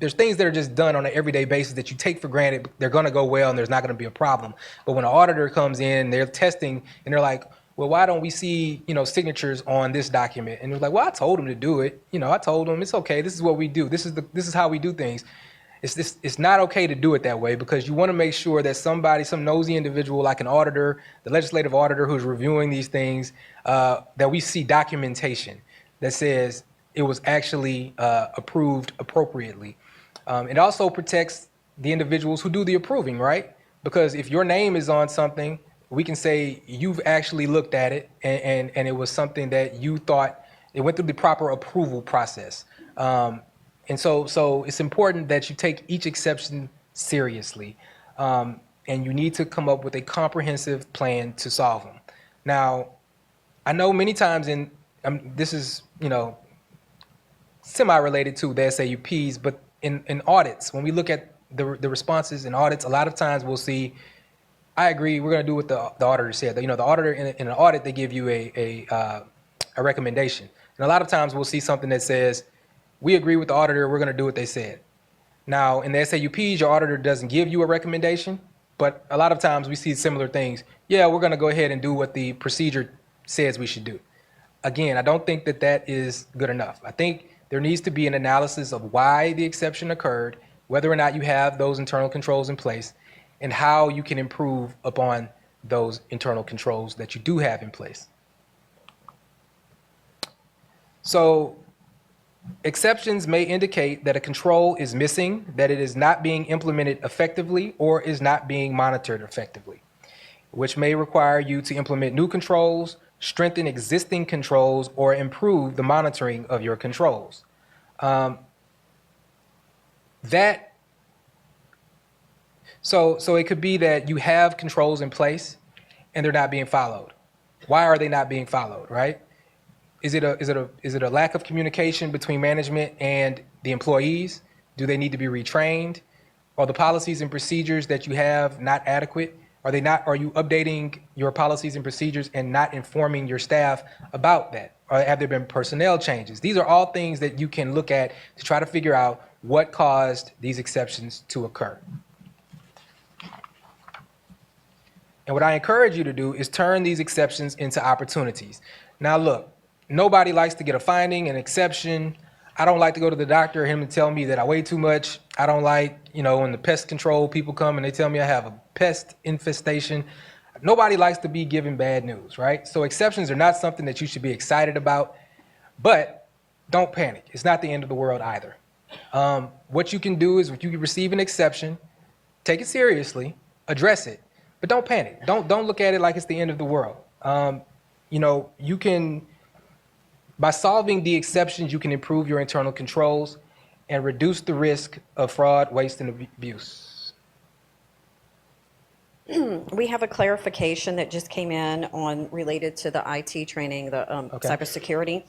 there's things that are just done on an everyday basis that you take for granted. They're going to go well and there's not going to be a problem. But when an auditor comes in, they're testing and they're like, well, why don't we see, signatures on this document? And they're like, well, I told them to do it. I told them it's okay. This is what we do. This is how we do things. It's not okay to do it that way, because you want to make sure that some nosy individual like an auditor, the legislative auditor who's reviewing these things, that we see documentation that says it was actually approved appropriately. It also protects the individuals who do the approving, right? Because if your name is on something, we can say you've actually looked at it and it was something that you thought it went through the proper approval process. And so it's important that you take each exception seriously, and you need to come up with a comprehensive plan to solve them. Now, I know many times this is, semi-related to the SAUPs, but in audits, when we look at the responses in audits, a lot of times we'll see, I agree, we're going to do what the auditor said. The auditor in an audit, they give you a recommendation. And a lot of times we'll see something that says, we agree with the auditor, we're going to do what they said. Now, in the SAUPs, your auditor doesn't give you a recommendation, but a lot of times we see similar things. Yeah, we're going to go ahead and do what the procedure says we should do. Again, I don't think that that is good enough. I think there needs to be an analysis of why the exception occurred, whether or not you have those internal controls in place, and how you can improve upon those internal controls that you do have in place. So, exceptions may indicate that a control is missing, that it is not being implemented effectively, or is not being monitored effectively, which may require you to implement new controls, strengthen existing controls, or improve the monitoring of your controls. So it could be that you have controls in place and they're not being followed. Why are they not being followed, right? Is it a lack of communication between management and the employees? Do they need to be retrained? Are the policies and procedures that you have not adequate? Are you updating your policies and procedures and not informing your staff about that? Or have there been personnel changes? These are all things that you can look at to try to figure out what caused these exceptions to occur. And what I encourage you to do is turn these exceptions into opportunities. Now look, nobody likes to get a finding, an exception. I don't like to go to the doctor and him to tell me that I weigh too much. I don't like, when the pest control people come and they tell me I have a pest infestation. Nobody likes to be given bad news, right? So exceptions are not something that you should be excited about, but don't panic. It's not the end of the world either. What you can do is, if you receive an exception, take it seriously, address it, but don't panic. Don't look at it like it's the end of the world. You can, by solving the exceptions, you can improve your internal controls and reduce the risk of fraud, waste, and abuse. We have a clarification that just came in on related to the IT training, the Okay. cybersecurity.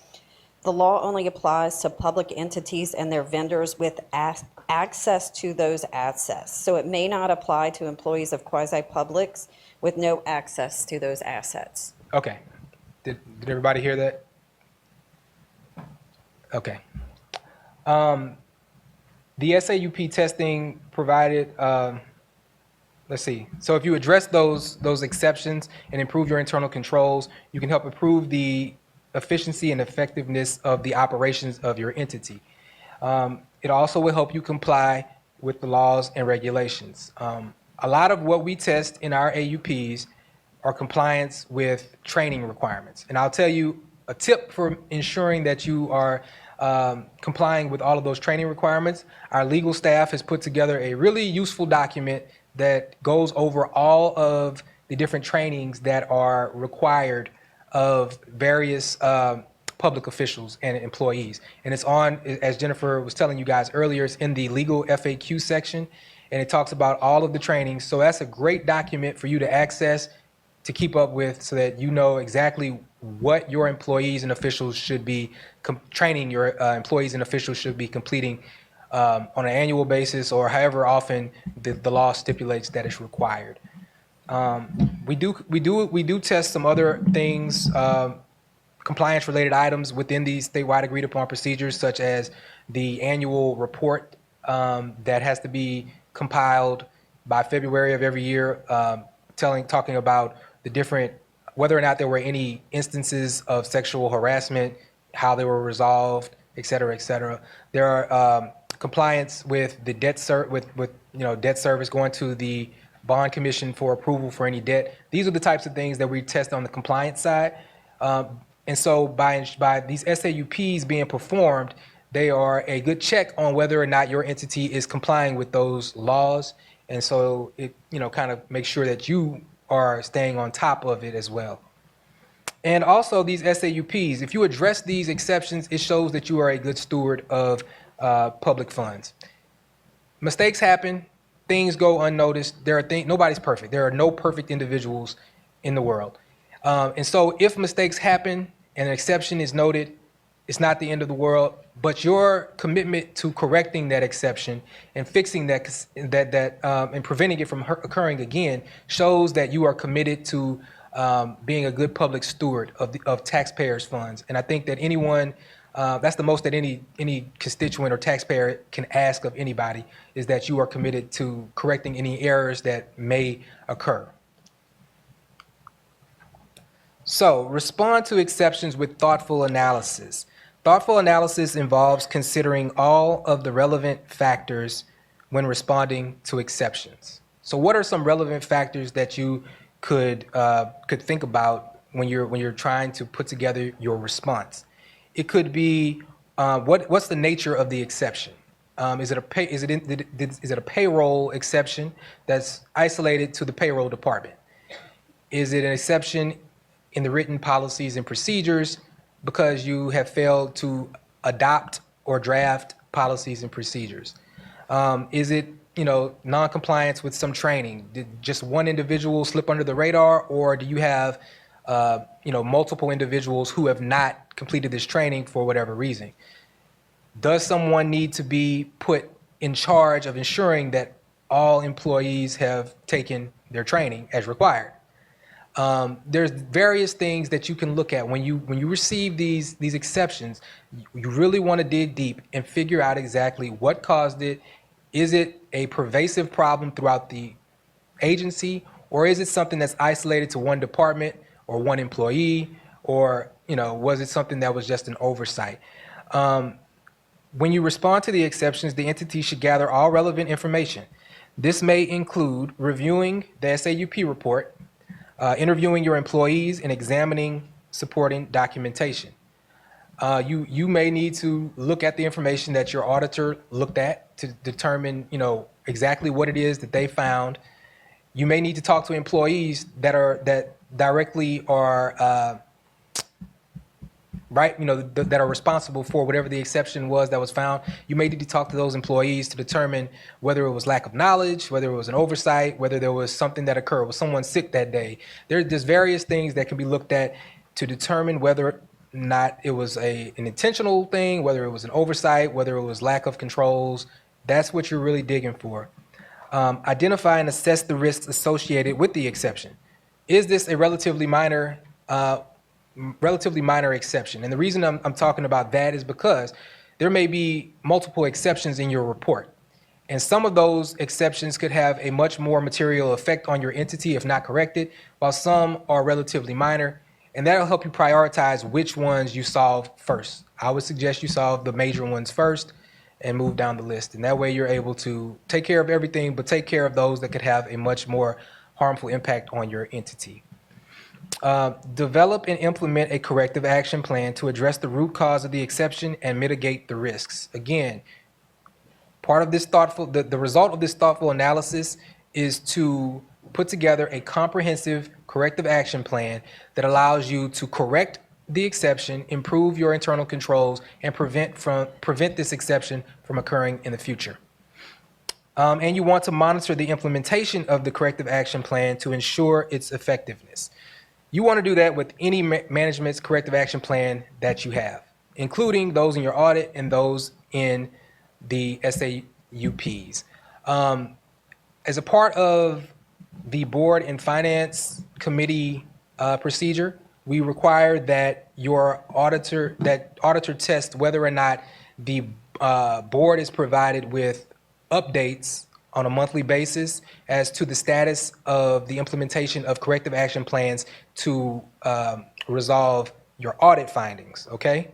The law only applies to public entities and their vendors with access to those assets. So it may not apply to employees of quasi-publics with no access to those assets. Okay. Did everybody hear that? Okay. The SAUP testing provided, let's see. So if you address those exceptions and improve your internal controls, you can help improve the efficiency and effectiveness of the operations of your entity. It also will help you comply with the laws and regulations. A lot of what we test in our AUPs are compliance with training requirements. And I'll tell you a tip for ensuring that you are complying with all of those training requirements. Our legal staff has put together a really useful document that goes over all of the different trainings that are required of various public officials and employees. And it's on, as Jennifer was telling you guys earlier, it's in the legal FAQ section, and it talks about all of the trainings. So that's a great document for you to access, to keep up with, so that you know exactly what your employees and officials should be training your employees and officials should be completing on an annual basis, or however often the law stipulates that it's required. We do test some other things, compliance related items within these statewide agreed upon procedures, such as the annual report that has to be compiled by February of every year, talking about the different, whether or not there were any instances of sexual harassment, how they were resolved, et cetera, et cetera. There are compliance with the debt debt service, going to the bond commission for approval for any debt. These are the types of things that we test on the compliance side. And so by these SAUPs being performed, they are a good check on whether or not your entity is complying with those laws. And so it, kind of makes sure that you are staying on top of it as well. And also these SAUPs, if you address these exceptions, it shows that you are a good steward of public funds. Mistakes happen, things go unnoticed. Nobody's perfect. There are no perfect individuals in the world. And so if mistakes happen and an exception is noted, it's not the end of the world, but your commitment to correcting that exception and fixing that and preventing it from occurring again shows that you are committed to being a good public steward of taxpayers' funds. And I think that anyone That's the most that any constituent or taxpayer can ask of anybody, is that you are committed to correcting any errors that may occur. So, respond to exceptions with thoughtful analysis. Thoughtful analysis involves considering all of the relevant factors when responding to exceptions. So, what are some relevant factors that you could think about when you're trying to put together your response? It could be what's the nature of the exception? Is it a payroll exception that's isolated to the payroll department? Is it an exception in the written policies and procedures because you have failed to adopt or draft policies and procedures? Is it, non-compliance with some training? Did just one individual slip under the radar, or do you have, multiple individuals who have not completed this training for whatever reason? Does someone need to be put in charge of ensuring that all employees have taken their training as required? There's various things that you can look at when you receive these exceptions. You really want to dig deep and figure out exactly what caused it. Is it a pervasive problem throughout the agency, or is it something that's isolated to one department or one employee, or was it something that was just an oversight? When you respond to the exceptions, the entity should gather all relevant information. This may include reviewing the SAUP report, interviewing your employees, and examining supporting documentation. You may need to look at the information that your auditor looked at to determine, exactly what it is that they found. You may need to talk to employees that directly are that are responsible for whatever the exception was that was found. You may need to talk to those employees to determine whether it was lack of knowledge, whether it was an oversight, whether there was something that occurred, was someone sick that day. There's various things that can be looked at to determine whether or not it was an intentional thing, whether it was an oversight, whether it was lack of controls. That's what you're really digging for. Identify and assess the risks associated with the exception. Is this a relatively minor exception? And the reason I'm talking about that is because there may be multiple exceptions in your report. And some of those exceptions could have a much more material effect on your entity if not corrected, while some are relatively minor. And that'll help you prioritize which ones you solve first. I would suggest you solve the major ones first and move down the list. And that way you're able to take care of everything, but take care of those that could have a much more harmful impact on your entity. Develop and implement a corrective action plan to address the root cause of the exception and mitigate the risks. Again, part of this the result of this thoughtful analysis is to put together a comprehensive corrective action plan that allows you to correct the exception, improve your internal controls, and prevent this exception from occurring in the future. And you want to monitor the implementation of the corrective action plan to ensure its effectiveness. You want to do that with any management's corrective action plan that you have, including those in your audit and those in the SAUPs. As a part of the board and finance committee procedure, we require that your auditor test whether or not the board is provided with updates on a monthly basis as to the status of the implementation of corrective action plans to resolve your audit findings, okay?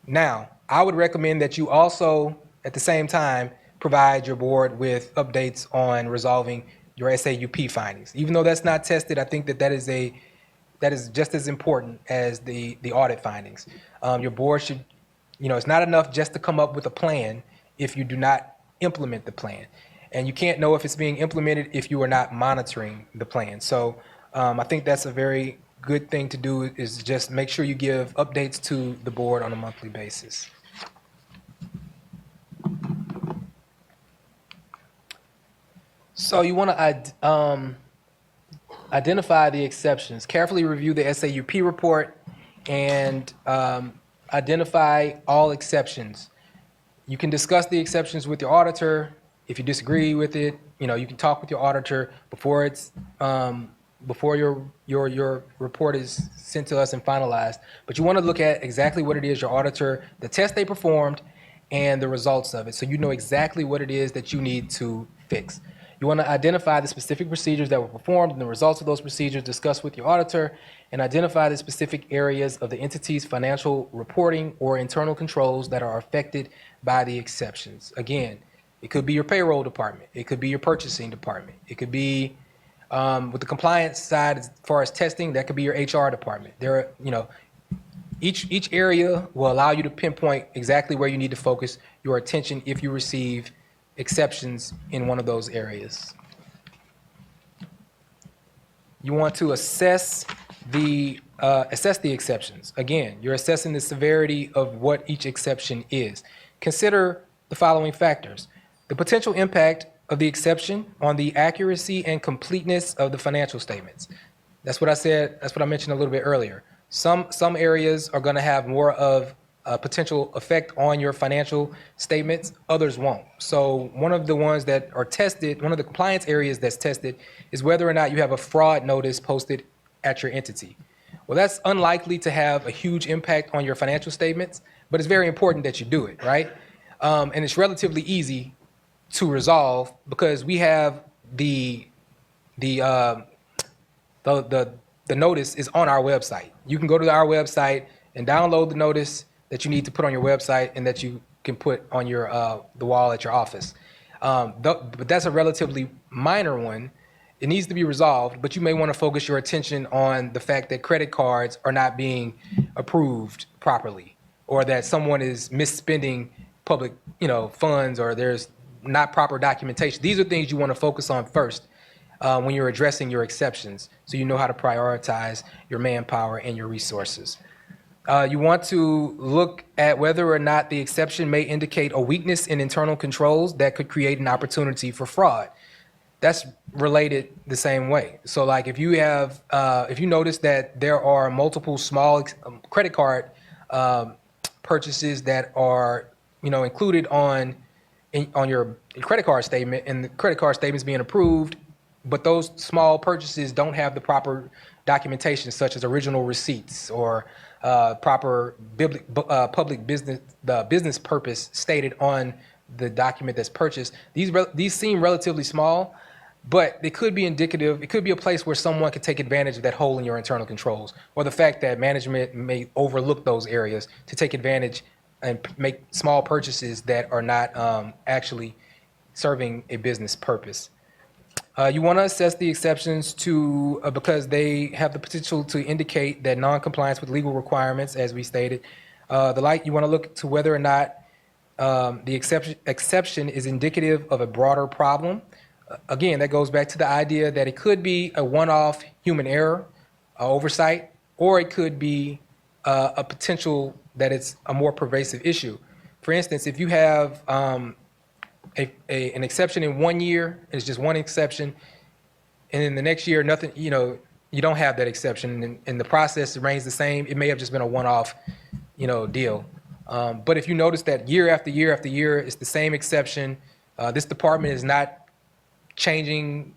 Now, I would recommend that you also, at the same time, provide your board with updates on resolving your SAUP findings. Even though that's not tested, I think that is just as important as the audit findings. Your board should, it's not enough just to come up with a plan if you do not implement the plan. And you can't know if it's being implemented if you are not monitoring the plan. So I think that's a very good thing to do, is just make sure you give updates to the board on a monthly basis. So you want to identify the exceptions. Carefully review the SAUP report and identify all exceptions. You can discuss the exceptions with your auditor. If you disagree with it, you can talk with your auditor before it's before your report is sent to us and finalized. But you want to look at exactly what it is your auditor, the test they performed, and the results of it, so you know exactly what it is that you need to fix. You want to identify the specific procedures that were performed and the results of those procedures, discuss with your auditor, and identify the specific areas of the entity's financial reporting or internal controls that are affected by the exceptions. Again, it could be your payroll department. It could be your purchasing department. It could be with the compliance side, as far as testing, that could be your HR department. There are, each area will allow you to pinpoint exactly where you need to focus your attention if you receive exceptions in one of those areas. You want to assess the exceptions. Again, you're assessing the severity of what each exception is. Consider the following factors: the potential impact of the exception on the accuracy and completeness of the financial statements. That's what I said. That's what I mentioned a little bit earlier. Some areas are going to have more of a potential effect on your financial statements. Others won't. So one of the ones that are tested, one of the compliance areas that's tested, is whether or not you have a fraud notice posted at your entity. Well, that's unlikely to have a huge impact on your financial statements, but it's very important that you do it, right? And it's relatively easy to resolve because we have the notice is on our website. You can go to our website and download the notice that you need to put on your website and that you can put on your the wall at your office. But that's a relatively minor one. It needs to be resolved, but you may want to focus your attention on the fact that credit cards are not being approved properly, or that someone is misspending public, funds, or there's not proper documentation. These are things you want to focus on first when you're addressing your exceptions, so you know how to prioritize your manpower and your resources. You want to look at whether or not the exception may indicate a weakness in internal controls that could create an opportunity for fraud. That's related the same way. So like if you notice that there are multiple small credit card purchases that are, included on your credit card statement, and the credit card statement is being approved, but those small purchases don't have the proper documentation, such as original receipts or proper public business, the business purpose stated on the document that's purchased. These seem relatively small, but it could be indicative. It could be a place where someone could take advantage of that hole in your internal controls, or the fact that management may overlook those areas to take advantage and make small purchases that are not actually serving a business purpose. You want to assess the exceptions because they have the potential to indicate that non-compliance with legal requirements, as we stated. You want to look to whether or not the exception is indicative of a broader problem. Again, that goes back to the idea that it could be a one-off human error, oversight, or it could be a potential that it's a more pervasive issue. For instance, if you have an exception in 1 year, it's just one exception, and in the next year, nothing, you don't have that exception, and the process remains the same. It may have just been a one-off, deal. But if you notice that year after year after year, it's the same exception, this department is not changing,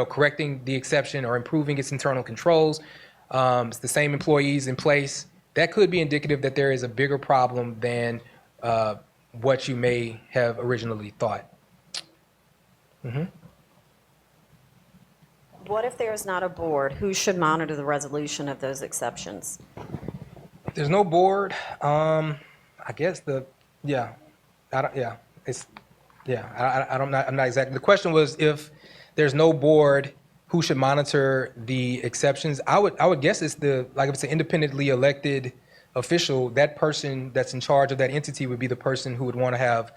correcting the exception or improving its internal controls, it's the same employees in place, that could be indicative that there is a bigger problem than what you may have originally thought. Mm-hmm. What if there is not a board? Who should monitor the resolution of those exceptions? If there's no board, I guess I'm not exactly. The question was, if there's no board, who should monitor the exceptions? I would guess it's if it's an independently elected official, that person that's in charge of that entity would be the person who would want to have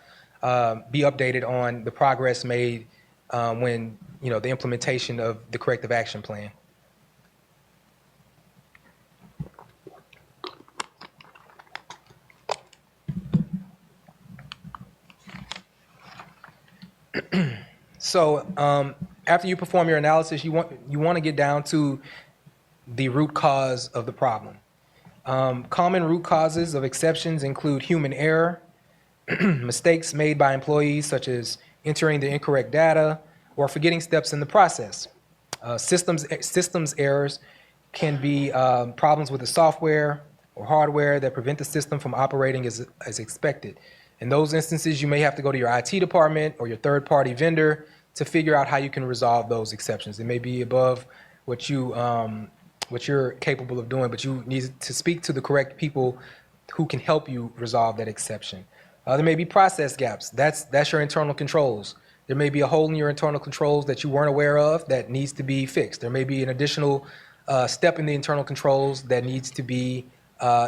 be updated on the progress made when the implementation of the corrective action plan. So after you perform your analysis, you want to get down to the root cause of the problem. Common root causes of exceptions include human error, mistakes made by employees such as entering the incorrect data or forgetting steps in the process. Systems errors can be problems with the software or hardware that prevent the system from operating as expected. In those instances, you may have to go to your IT department or your third-party vendor to figure out how you can resolve those exceptions. It may be above what you're capable of doing, but you need to speak to the correct people who can help you resolve that exception. There may be process gaps. That's your internal controls. There may be a hole in your internal controls that you weren't aware of that needs to be fixed. There may be an additional step in the internal controls that needs to be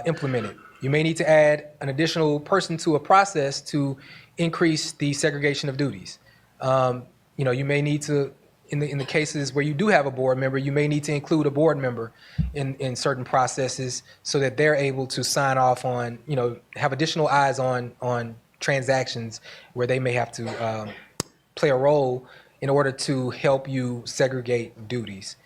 implemented. You may need to add an additional person to a process to increase the segregation of duties. You may need to, in the cases where you do have a board member, you may need to include a board member in certain processes so that they're able to sign off on, have additional eyes on transactions where they may have to play a role in order to help you segregate duties.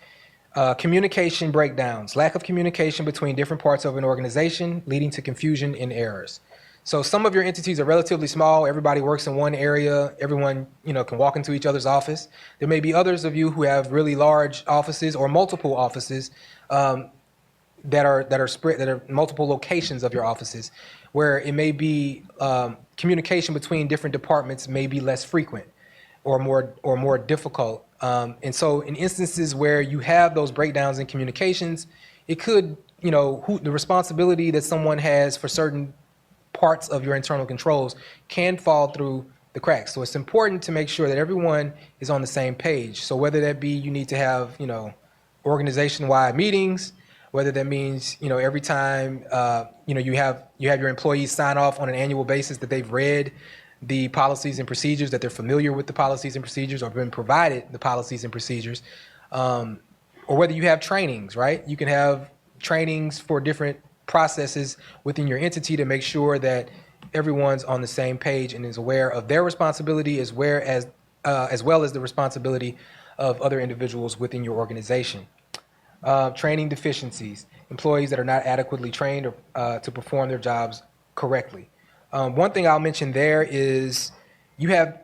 Communication breakdowns, lack of communication between different parts of an organization leading to confusion and errors. So some of your entities are relatively small. Everybody works in one area. Everyone, can walk into each other's office. There may be others of you who have really large offices or multiple offices that are spread, that are multiple locations of your offices, where it may be communication between different departments may be less frequent or more difficult. And so in instances where you have those breakdowns in communications, it could, the responsibility that someone has for certain parts of your internal controls can fall through the cracks. So it's important to make sure that everyone is on the same page. So whether that be you need to have, organization-wide meetings, whether that means, every time, you have your employees sign off on an annual basis that they've read the policies and procedures, that they're familiar with the policies and procedures or been provided the policies and procedures, or whether you have trainings, right? You can have trainings for different processes within your entity to make sure that everyone's on the same page and is aware of their responsibility as well as the responsibility of other individuals within your organization. Training deficiencies, employees that are not adequately trained to perform their jobs correctly. One thing I'll mention there is you have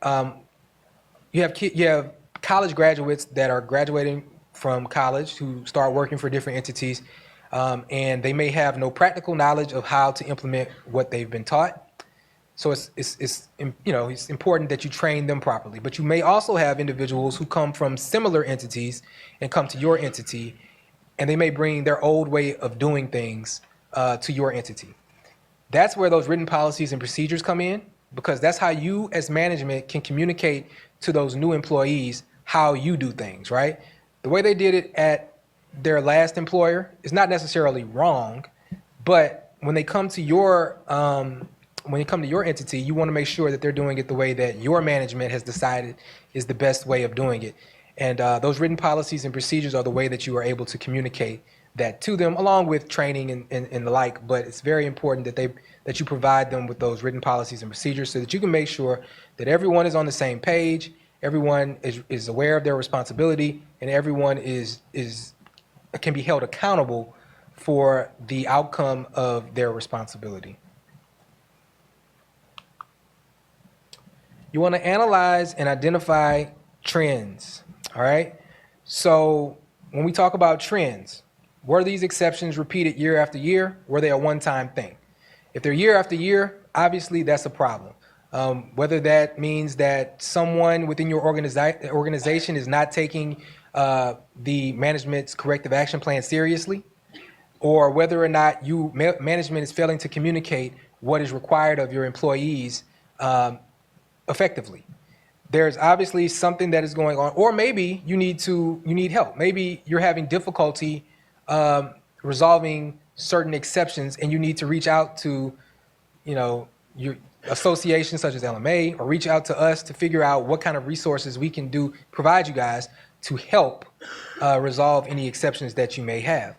college graduates that are graduating from college who start working for different entities, and they may have no practical knowledge of how to implement what they've been taught. So it's important that you train them properly. But you may also have individuals who come from similar entities and come to your entity, and they may bring their old way of doing things to your entity. That's where those written policies and procedures come in, because that's how you as management can communicate to those new employees how you do things, right? The way they did it at their last employer is not necessarily wrong, but when they come to your entity, you want to make sure that they're doing it the way that your management has decided is the best way of doing it. And those written policies and procedures are the way that you are able to communicate that to them, along with training and the like. But it's very important that you provide them with those written policies and procedures so that you can make sure that everyone is on the same page, everyone is aware of their responsibility, and everyone can be held accountable for the outcome of their responsibility. You want to analyze and identify trends, all right? So when we talk about trends, were these exceptions repeated year after year? Were they a one-time thing? If they're year after year, obviously that's a problem. Whether that means that someone within your organization is not taking the management's corrective action plan seriously, or whether or not management is failing to communicate what is required of your employees effectively. There's obviously something that is going on, or maybe you need help. Maybe you're having difficulty resolving certain exceptions, and you need to reach out to, your associations such as LMA, or reach out to us to figure out what kind of resources we can provide you guys to help resolve any exceptions that you may have.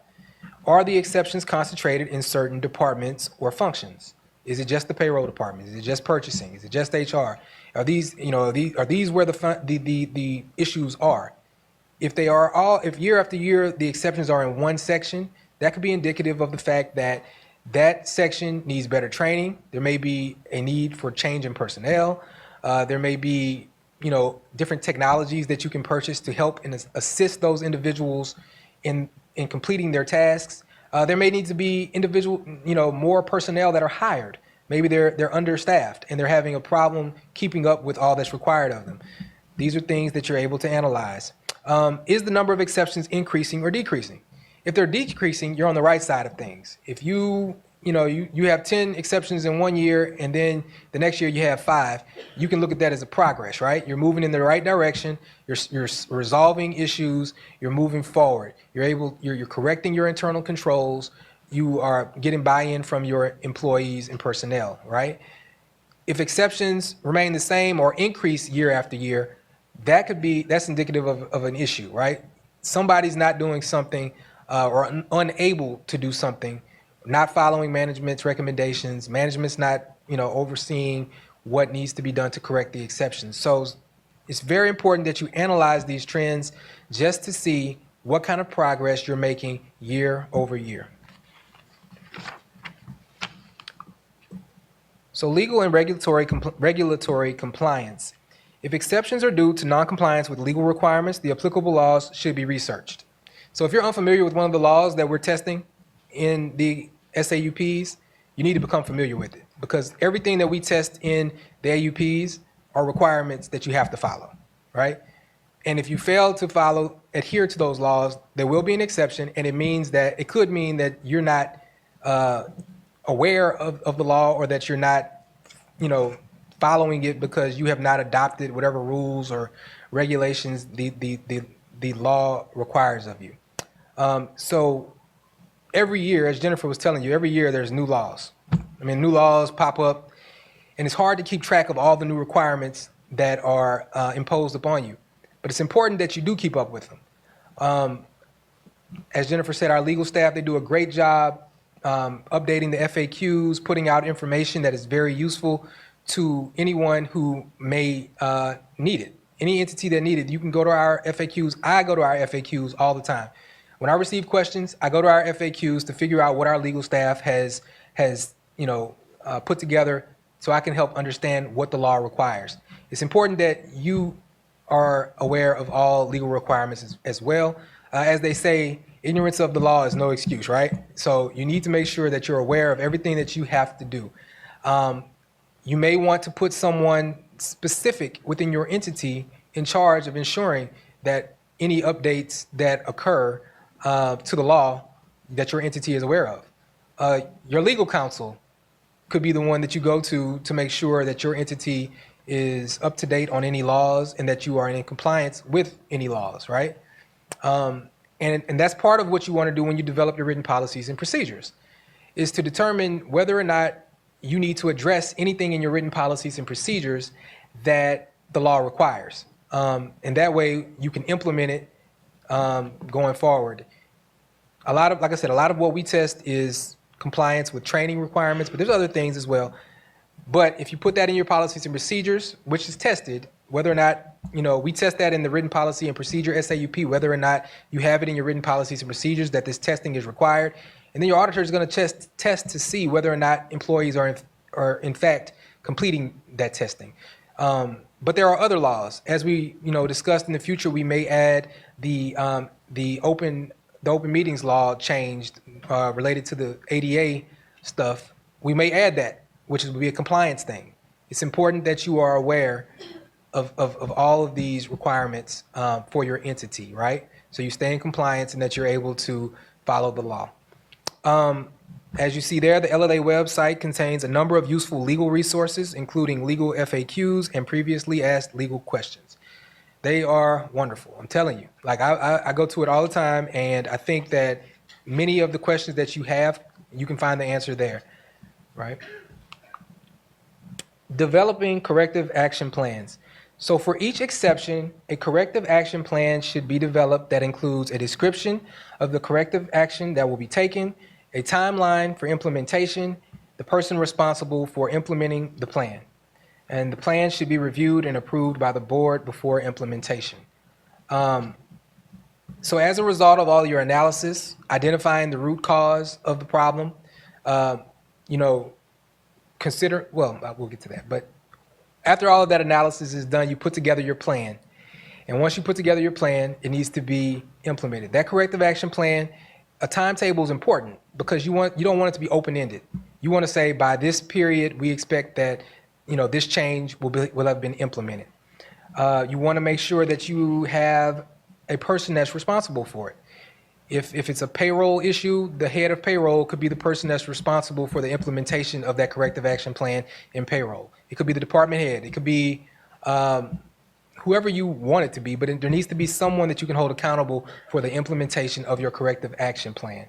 Are the exceptions concentrated in certain departments or functions? Is it just the payroll department? Is it just purchasing? Is it just HR? Are these where the issues are? If year after year the exceptions are in one section, that could be indicative of the fact that that section needs better training. There may be a need for change in personnel. There may be different technologies that you can purchase to help and assist those individuals in completing their tasks. There may need to be more personnel that are hired. Maybe they're understaffed and they're having a problem keeping up with all that's required of them. These are things that you're able to analyze. Is the number of exceptions increasing or decreasing? If they're decreasing, you're on the right side of things. If you have 10 exceptions in 1 year and then the next year you have 5, you can look at that as a progress, right? You're moving in the right direction. You're resolving issues. You're moving forward. You're correcting your internal controls. You are getting buy-in from your employees and personnel, right? If exceptions remain the same or increase year after year, that's indicative of an issue, right? Somebody's not doing something or unable to do something, not following management's recommendations. Management's not, overseeing what needs to be done to correct the exceptions. So it's very important that you analyze these trends just to see what kind of progress you're making year over year. So legal and regulatory compliance. If exceptions are due to non-compliance with legal requirements, the applicable laws should be researched. So if you're unfamiliar with one of the laws that we're testing in the SAUPs, you need to become familiar with it, because everything that we test in the AUPs are requirements that you have to follow, right? And if you fail to adhere to those laws, there will be an exception, and it could mean that you're not aware of the law, or that you're not, following it because you have not adopted whatever rules or regulations the law requires of you. So every year, as Jennifer was telling you, every year there's new laws. New laws pop up, and it's hard to keep track of all the new requirements that are imposed upon you. But it's important that you do keep up with them. As Jennifer said, our legal staff, they do a great job updating the FAQs, putting out information that is very useful to anyone who may need it. Any entity that need it, you can go to our FAQs. I go to our FAQs all the time. When I receive questions, I go to our FAQs to figure out what our legal staff has put together, so I can help understand what the law requires. It's important that you are aware of all legal requirements as well. As they say, ignorance of the law is no excuse, right? So you need to make sure that you're aware of everything that you have to do. You may want to put someone specific within your entity in charge of ensuring that any updates that occur to the law that your entity is aware of. Your legal counsel could be the one that you go to make sure that your entity is up to date on any laws and that you are in compliance with any laws, right? And that's part of what you want to do when you develop your written policies and procedures, is to determine whether or not you need to address anything in your written policies and procedures that the law requires. And that way you can implement it going forward. Like I said, a lot of what we test is compliance with training requirements, but there's other things as well. But if you put that in your policies and procedures, which is tested, whether or not, we test that in the written policy and procedure SAUP, whether or not you have it in your written policies and procedures that this testing is required. And then your auditor is going to test to see whether or not employees are in fact completing that testing. But there are other laws. As we discussed, in the future, we may add the open meetings law changed related to the ADA stuff. We may add that, which would be a compliance thing. It's important that you are aware of all of these requirements for your entity, right? So you stay in compliance and that you're able to follow the law. As you see there, the LLA website contains a number of useful legal resources, including legal FAQs and previously asked legal questions. They are wonderful, I'm telling you. Like I go to it all the time, and I think that many of the questions that you have, you can find the answer there, right? Developing corrective action plans. So for each exception, a corrective action plan should be developed that includes a description of the corrective action that will be taken, a timeline for implementation, the person responsible for implementing the plan. And the plan should be reviewed and approved by the board before implementation. So as a result of all your analysis, identifying the root cause of the problem, we'll get to that. But After all of that analysis is done, you put together your plan. And once you put together your plan, it needs to be implemented. That corrective action plan, a timetable is important because you don't want it to be open-ended. You want to say by this period, we expect that this change will have been implemented. You want to make sure that you have a person that's responsible for it. If it's a payroll issue, the head of payroll could be the person that's responsible for the implementation of that corrective action plan in payroll. It could be the department head. It could be whoever you want it to be, but there needs to be someone that you can hold accountable for the implementation of your corrective action plan.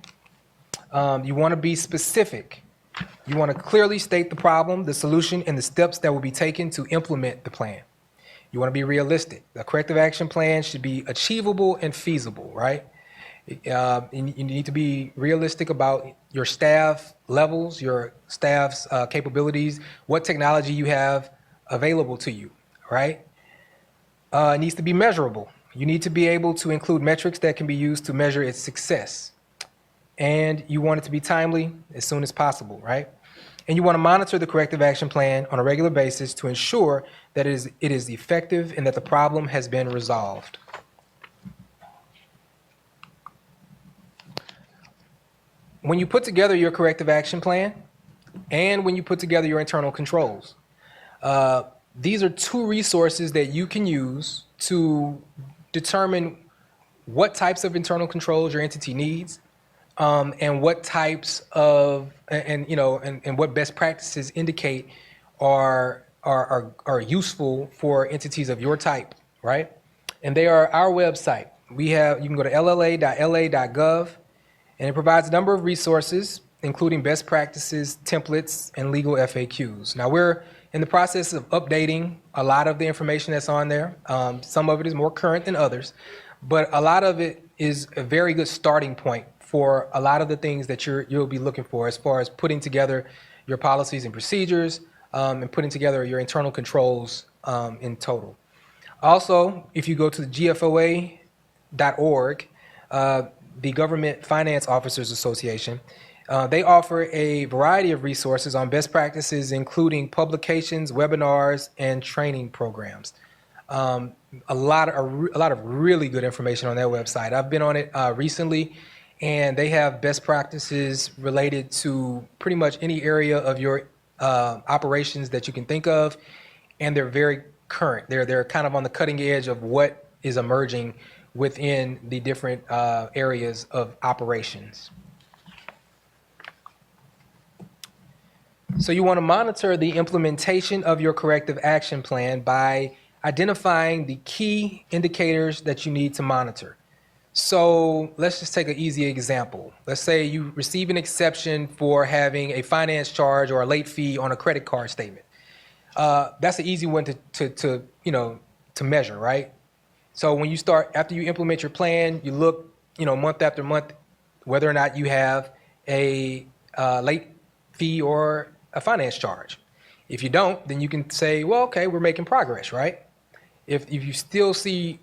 You want to be specific. You want to clearly state the problem, the solution, and the steps that will be taken to implement the plan. You want to be realistic. The corrective action plan should be achievable and feasible, right? You need to be realistic about your staff levels, your staff's capabilities, what technology you have available to you, right? It needs to be measurable. You need to be able to include metrics that can be used to measure its success. And you want it to be timely as soon as possible, right? And you want to monitor the corrective action plan on a regular basis to ensure that it is effective and that the problem has been resolved. When you put together your corrective action plan and when you put together your internal controls, these are two resources that you can use to determine what types of internal controls your entity needs, and what types of and what best practices indicate are useful for entities of your type, right? And they are our website. You can go to lla.la.gov, and it provides a number of resources, including best practices, templates, and legal FAQs. Now, we're in the process of updating a lot of the information that's on there. Some of it is more current than others, but a lot of it is a very good starting point for a lot of the things that you'll be looking for as far as putting together your policies and procedures, and putting together your internal controls in total. Also, if you go to the gfoa.org, the Government Finance Officers Association, they offer a variety of resources on best practices, including publications, webinars, and training programs. A lot of really good information on their website. I've been on it recently, and they have best practices related to pretty much any area of your operations that you can think of, and they're very current. They're kind of on the cutting edge of what is emerging within the different areas of operations. So you want to monitor the implementation of your corrective action plan by identifying the key indicators that you need to monitor. So let's just take an easy example. Let's say you receive an exception for having a finance charge or a late fee on a credit card statement. That's an easy one to measure, right? So when you after you implement your plan, you look, month after month, whether or not you have a late fee or a finance charge. If you don't, then you can say, well, okay, we're making progress, right? If you still see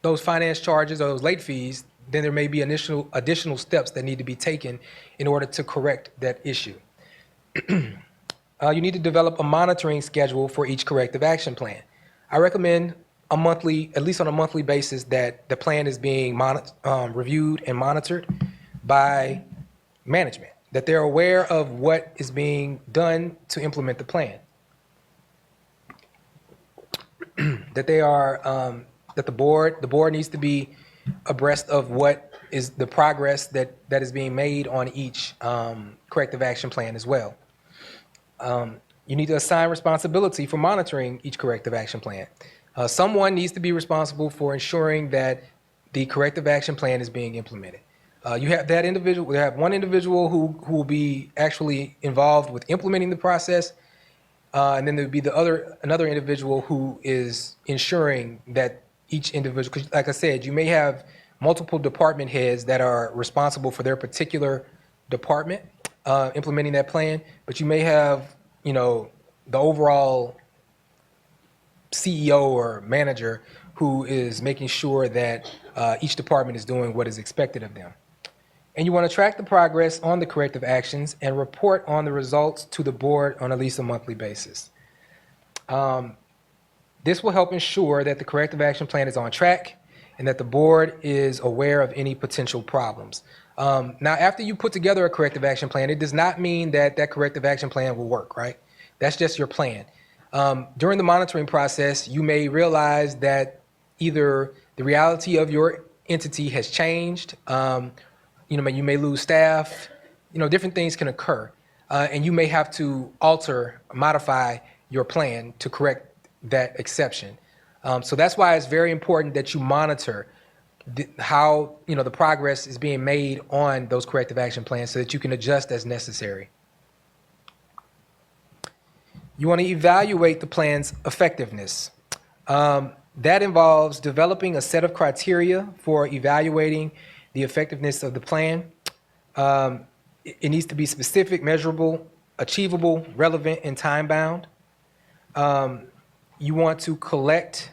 those finance charges or those late fees, then there may be additional steps that need to be taken in order to correct that issue. You need to develop a monitoring schedule for each corrective action plan. I recommend at least on a monthly basis, that the plan is being reviewed and monitored by management, that they're aware of what is being done to implement the plan. That the board needs to be abreast of what is the progress that is being made on each corrective action plan as well. You need to assign responsibility for monitoring each corrective action plan. Someone needs to be responsible for ensuring that the corrective action plan is being implemented. You have that individual. We have one individual who will be actually involved with implementing the process, and then there would be another individual who is ensuring that each individual, because like I said, you may have multiple department heads that are responsible for their particular department implementing that plan, but you may have, the overall CEO or manager who is making sure that each department is doing what is expected of them. And you want to track the progress on the corrective actions and report on the results to the board on at least a monthly basis. This will help ensure that the corrective action plan is on track and that the board is aware of any potential problems. Now, after you put together a corrective action plan, it does not mean that that corrective action plan will work, right? That's just your plan. During the monitoring process, you may realize that either the reality of your entity has changed, you may lose staff, different things can occur. And you may have to alter, modify your plan to correct that exception. So that's why it's very important that you monitor how the progress is being made on those corrective action plans so that you can adjust as necessary. You want to evaluate the plan's effectiveness. That involves developing a set of criteria for evaluating the effectiveness of the plan. It needs to be specific, measurable, achievable, relevant, and time-bound. You want to collect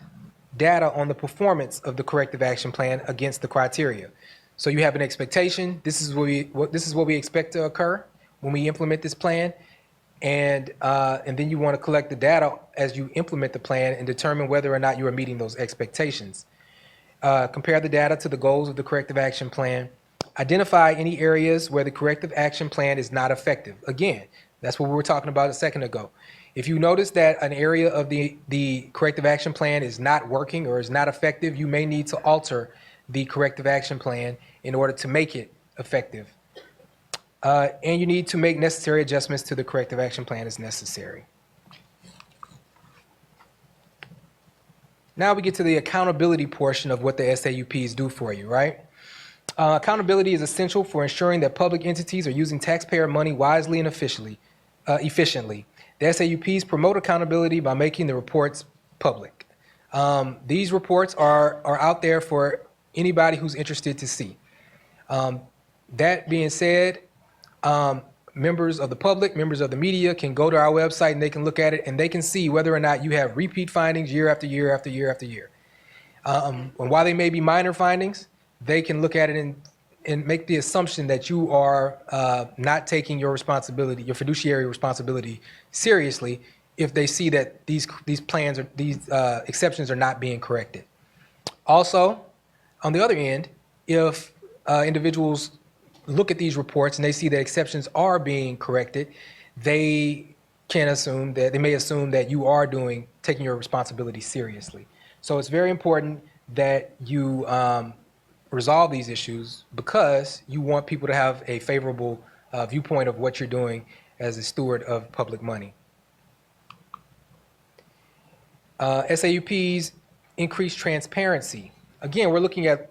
data on the performance of the corrective action plan against the criteria. So you have an expectation. This is what we expect to occur when we implement this plan, and then you want to collect the data as you implement the plan and determine whether or not you are meeting those expectations. Compare the data to the goals of the corrective action plan. Identify any areas where the corrective action plan is not effective. Again, that's what we were talking about a second ago. If you notice that an area of the corrective action plan is not working or is not effective, you may need to alter the corrective action plan in order to make it effective. And you need to make necessary adjustments to the corrective action plan as necessary. Now we get to the accountability portion of what the SAUPs do for you, right? Accountability is essential for ensuring that public entities are using taxpayer money wisely and efficiently. The SAUPs promote accountability by making the reports public. These reports are out there for anybody who's interested to see. That being said, members of the public, members of the media can go to our website and they can look at it and they can see whether or not you have repeat findings year after year after year after year. And while they may be minor findings, they can look at it and make the assumption that you are not taking your responsibility, your fiduciary responsibility seriously if they see that these plans or these exceptions are not being corrected. Also, on the other end, if individuals look at these reports and they see that exceptions are being corrected, they may assume that you are taking your responsibility seriously. So it's very important that you resolve these issues because you want people to have a favorable viewpoint of what you're doing as a steward of public money. SAUPs increase transparency. Again, we're looking at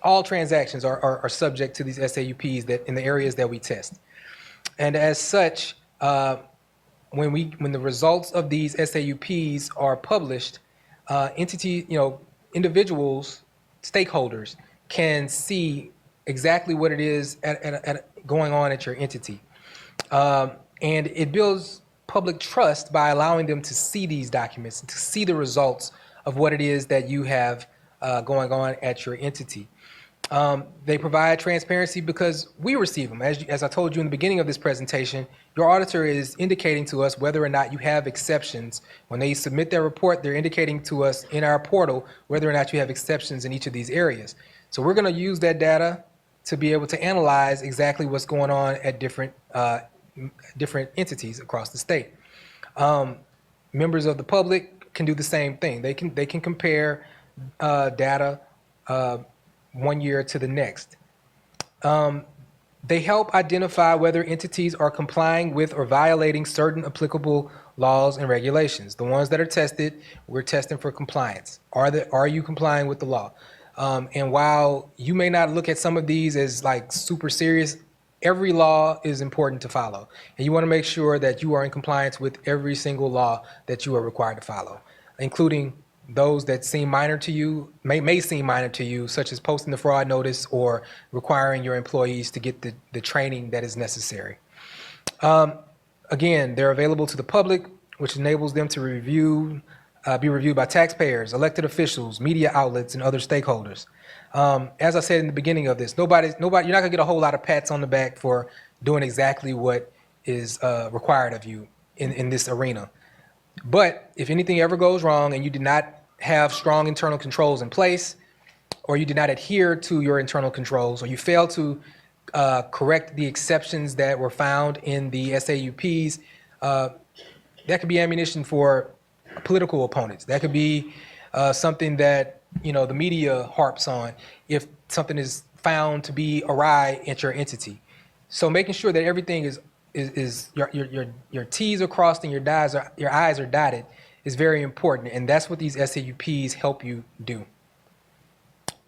all transactions are subject to these SAUPs that in the areas that we test. And as such, when the results of these SAUPs are published, individuals, stakeholders can see exactly what it is going on at your entity. And it builds public trust by allowing them to see these documents, to see the results of what it is that you have going on at your entity. They provide transparency because we receive them. As I told you in the beginning of this presentation, your auditor is indicating to us whether or not you have exceptions. When they submit their report, they're indicating to us in our portal whether or not you have exceptions in each of these areas. So we're going to use that data to be able to analyze exactly what's going on at different entities across the state. Members of the public can do the same thing. They can compare data one year to the next. They help identify whether entities are complying with or violating certain applicable laws and regulations. The ones that are tested, we're testing for compliance. Are you complying with the law? And while you may not look at some of these as like super serious, every law is important to follow. And you want to make sure that you are in compliance with every single law that you are required to follow, including those that seem minor to you, may seem minor to you, such as posting the fraud notice or requiring your employees to get the training that is necessary. Again, they're available to the public, which enables them to be reviewed by taxpayers, elected officials, media outlets, and other stakeholders. As I said in the beginning of this, you're not gonna get a whole lot of pats on the back for doing exactly what is required of you in this arena. But if anything ever goes wrong and you did not have strong internal controls in place, or you did not adhere to your internal controls, or you fail to correct the exceptions that were found in the SAUPs, that could be ammunition for political opponents. That could be something that the media harps on if something is found to be awry at your entity. So making sure that everything is your T's are crossed and your I's are dotted is very important, and that's what these SAUPs help you do.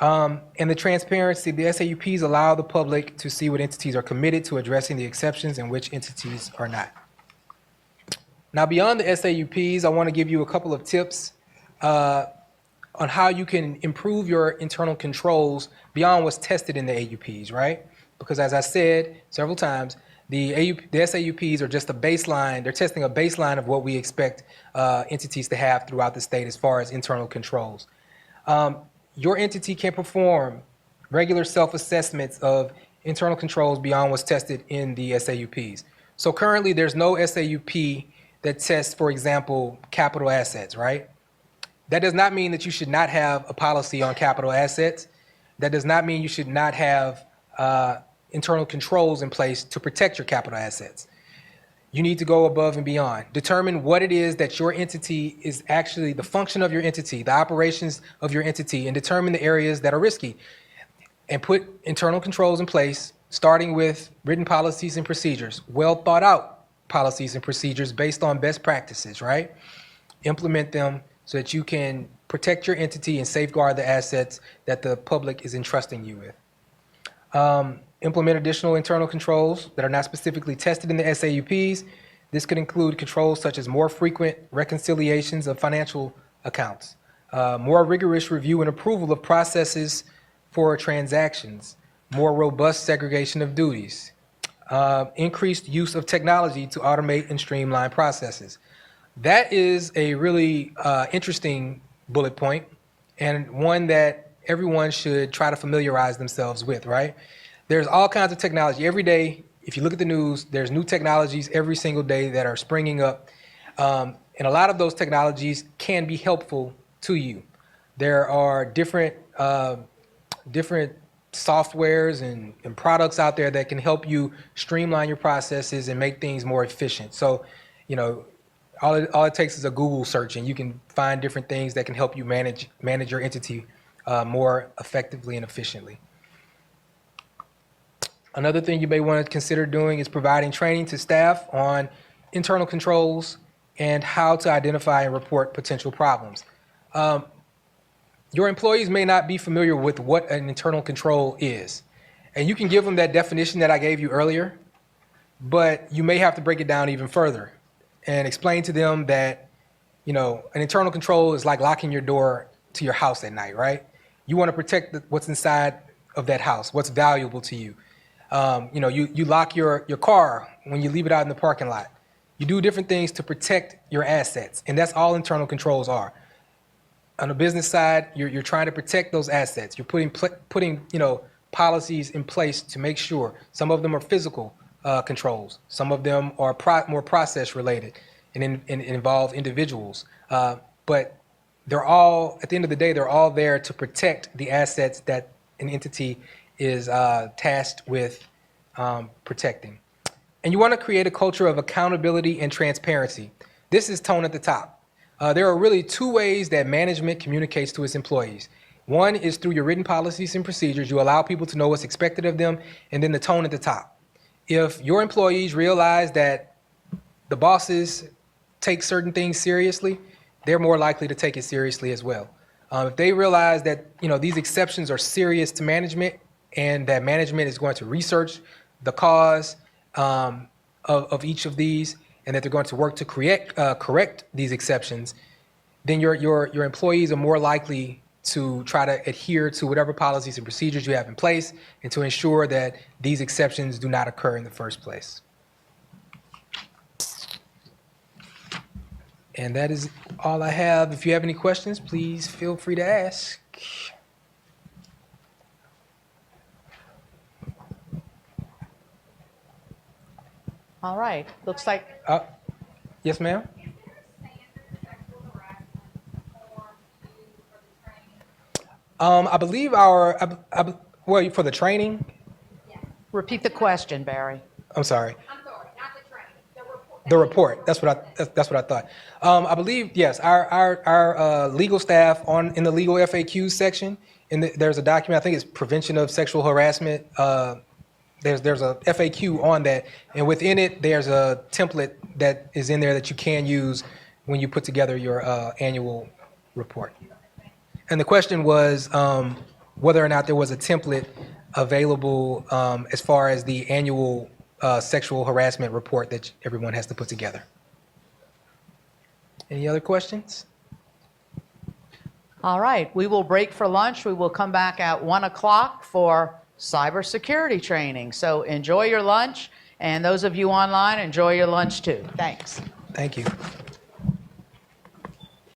And the transparency, the SAUPs allow the public to see what entities are committed to addressing the exceptions and which entities are not. Now, beyond the SAUPs, I want to give you a couple of tips on how you can improve your internal controls beyond what's tested in the AUPs, right? Because as I said several times, the SAUPs are just a baseline. They're testing a baseline of what we expect entities to have throughout the state as far as internal controls. Your entity can perform regular self-assessments of internal controls beyond what's tested in the SAUPs. So currently, there's no SAUP that tests, for example, capital assets, right? That does not mean that you should not have a policy on capital assets. That does not mean you should not have internal controls in place to protect your capital assets. You need to go above and beyond. Determine what it is that your entity is actually, the function of your entity, the operations of your entity, and determine the areas that are risky. And put internal controls in place, starting with written policies and procedures, well thought out policies and procedures based on best practices, right? Implement them so that you can protect your entity and safeguard the assets that the public is entrusting you with. Implement additional internal controls that are not specifically tested in the SAUPs. This could include controls such as more frequent reconciliations of financial accounts, more rigorous review and approval of processes for transactions, more robust segregation of duties, increased use of technology to automate and streamline processes. That is a really interesting bullet point, and one that everyone should try to familiarize themselves with, right? There's all kinds of technology. Every day, if you look at the news, there's new technologies every single day that are springing up. And a lot of those technologies can be helpful to you. There are different softwares and products out there that can help you streamline your processes and make things more efficient. So, all it takes is a Google search, and you can find different things that can help you manage your entity more effectively and efficiently. Another thing you may want to consider doing is providing training to staff on internal controls and how to identify and report potential problems. Your employees may not be familiar with what an internal control is, and you can give them that definition that I gave you earlier, but you may have to break it down even further and explain to them that, an internal control is like locking your door to your house at night, right? You want to protect what's inside of that house, what's valuable to you. You lock your car when you leave it out in the parking lot. You do different things to protect your assets, and that's all internal controls are. On the business side, you're trying to protect those assets. You're putting policies in place to make sure. Some of them are physical controls. Some of them are more process related and involve individuals. But they're all, at the end of the day, they're all there to protect the assets that an entity is tasked with protecting. And you want to create a culture of accountability and transparency. This is tone at the top. There are really two ways that management communicates to its employees. One is through your written policies and procedures. You allow people to know what's expected of them, and then the tone at the top. If your employees realize that the bosses take certain things seriously, they're more likely to take it seriously as well. If they realize that these exceptions are serious to management, and that management is going to research the cause of each of these, and that they're going to work to correct these exceptions, then your employees are more likely to try to adhere to whatever policies and procedures you have in place, and to ensure that these exceptions do not occur in the first place. And that is all I have. If you have any questions, please feel free to ask. All right, looks like, Yes, ma'am? I believe well, for the training, Repeat the question, Barry. I'm sorry. I'm sorry, not the training, the report. The report. That's what I thought. I believe yes. Our legal staff in the legal FAQ section. There's a document. I think it's prevention of sexual harassment. There's a FAQ on that, and within it there's a template that is in there that you can use when you put together your annual report. And the question was whether or not there was a template available as far as the annual sexual harassment report that everyone has to put together. Any other questions? All right, we will break for lunch. We will come back at 1 o'clock for cybersecurity training. So enjoy your lunch, and those of you online, enjoy your lunch too. Thanks. Thank you.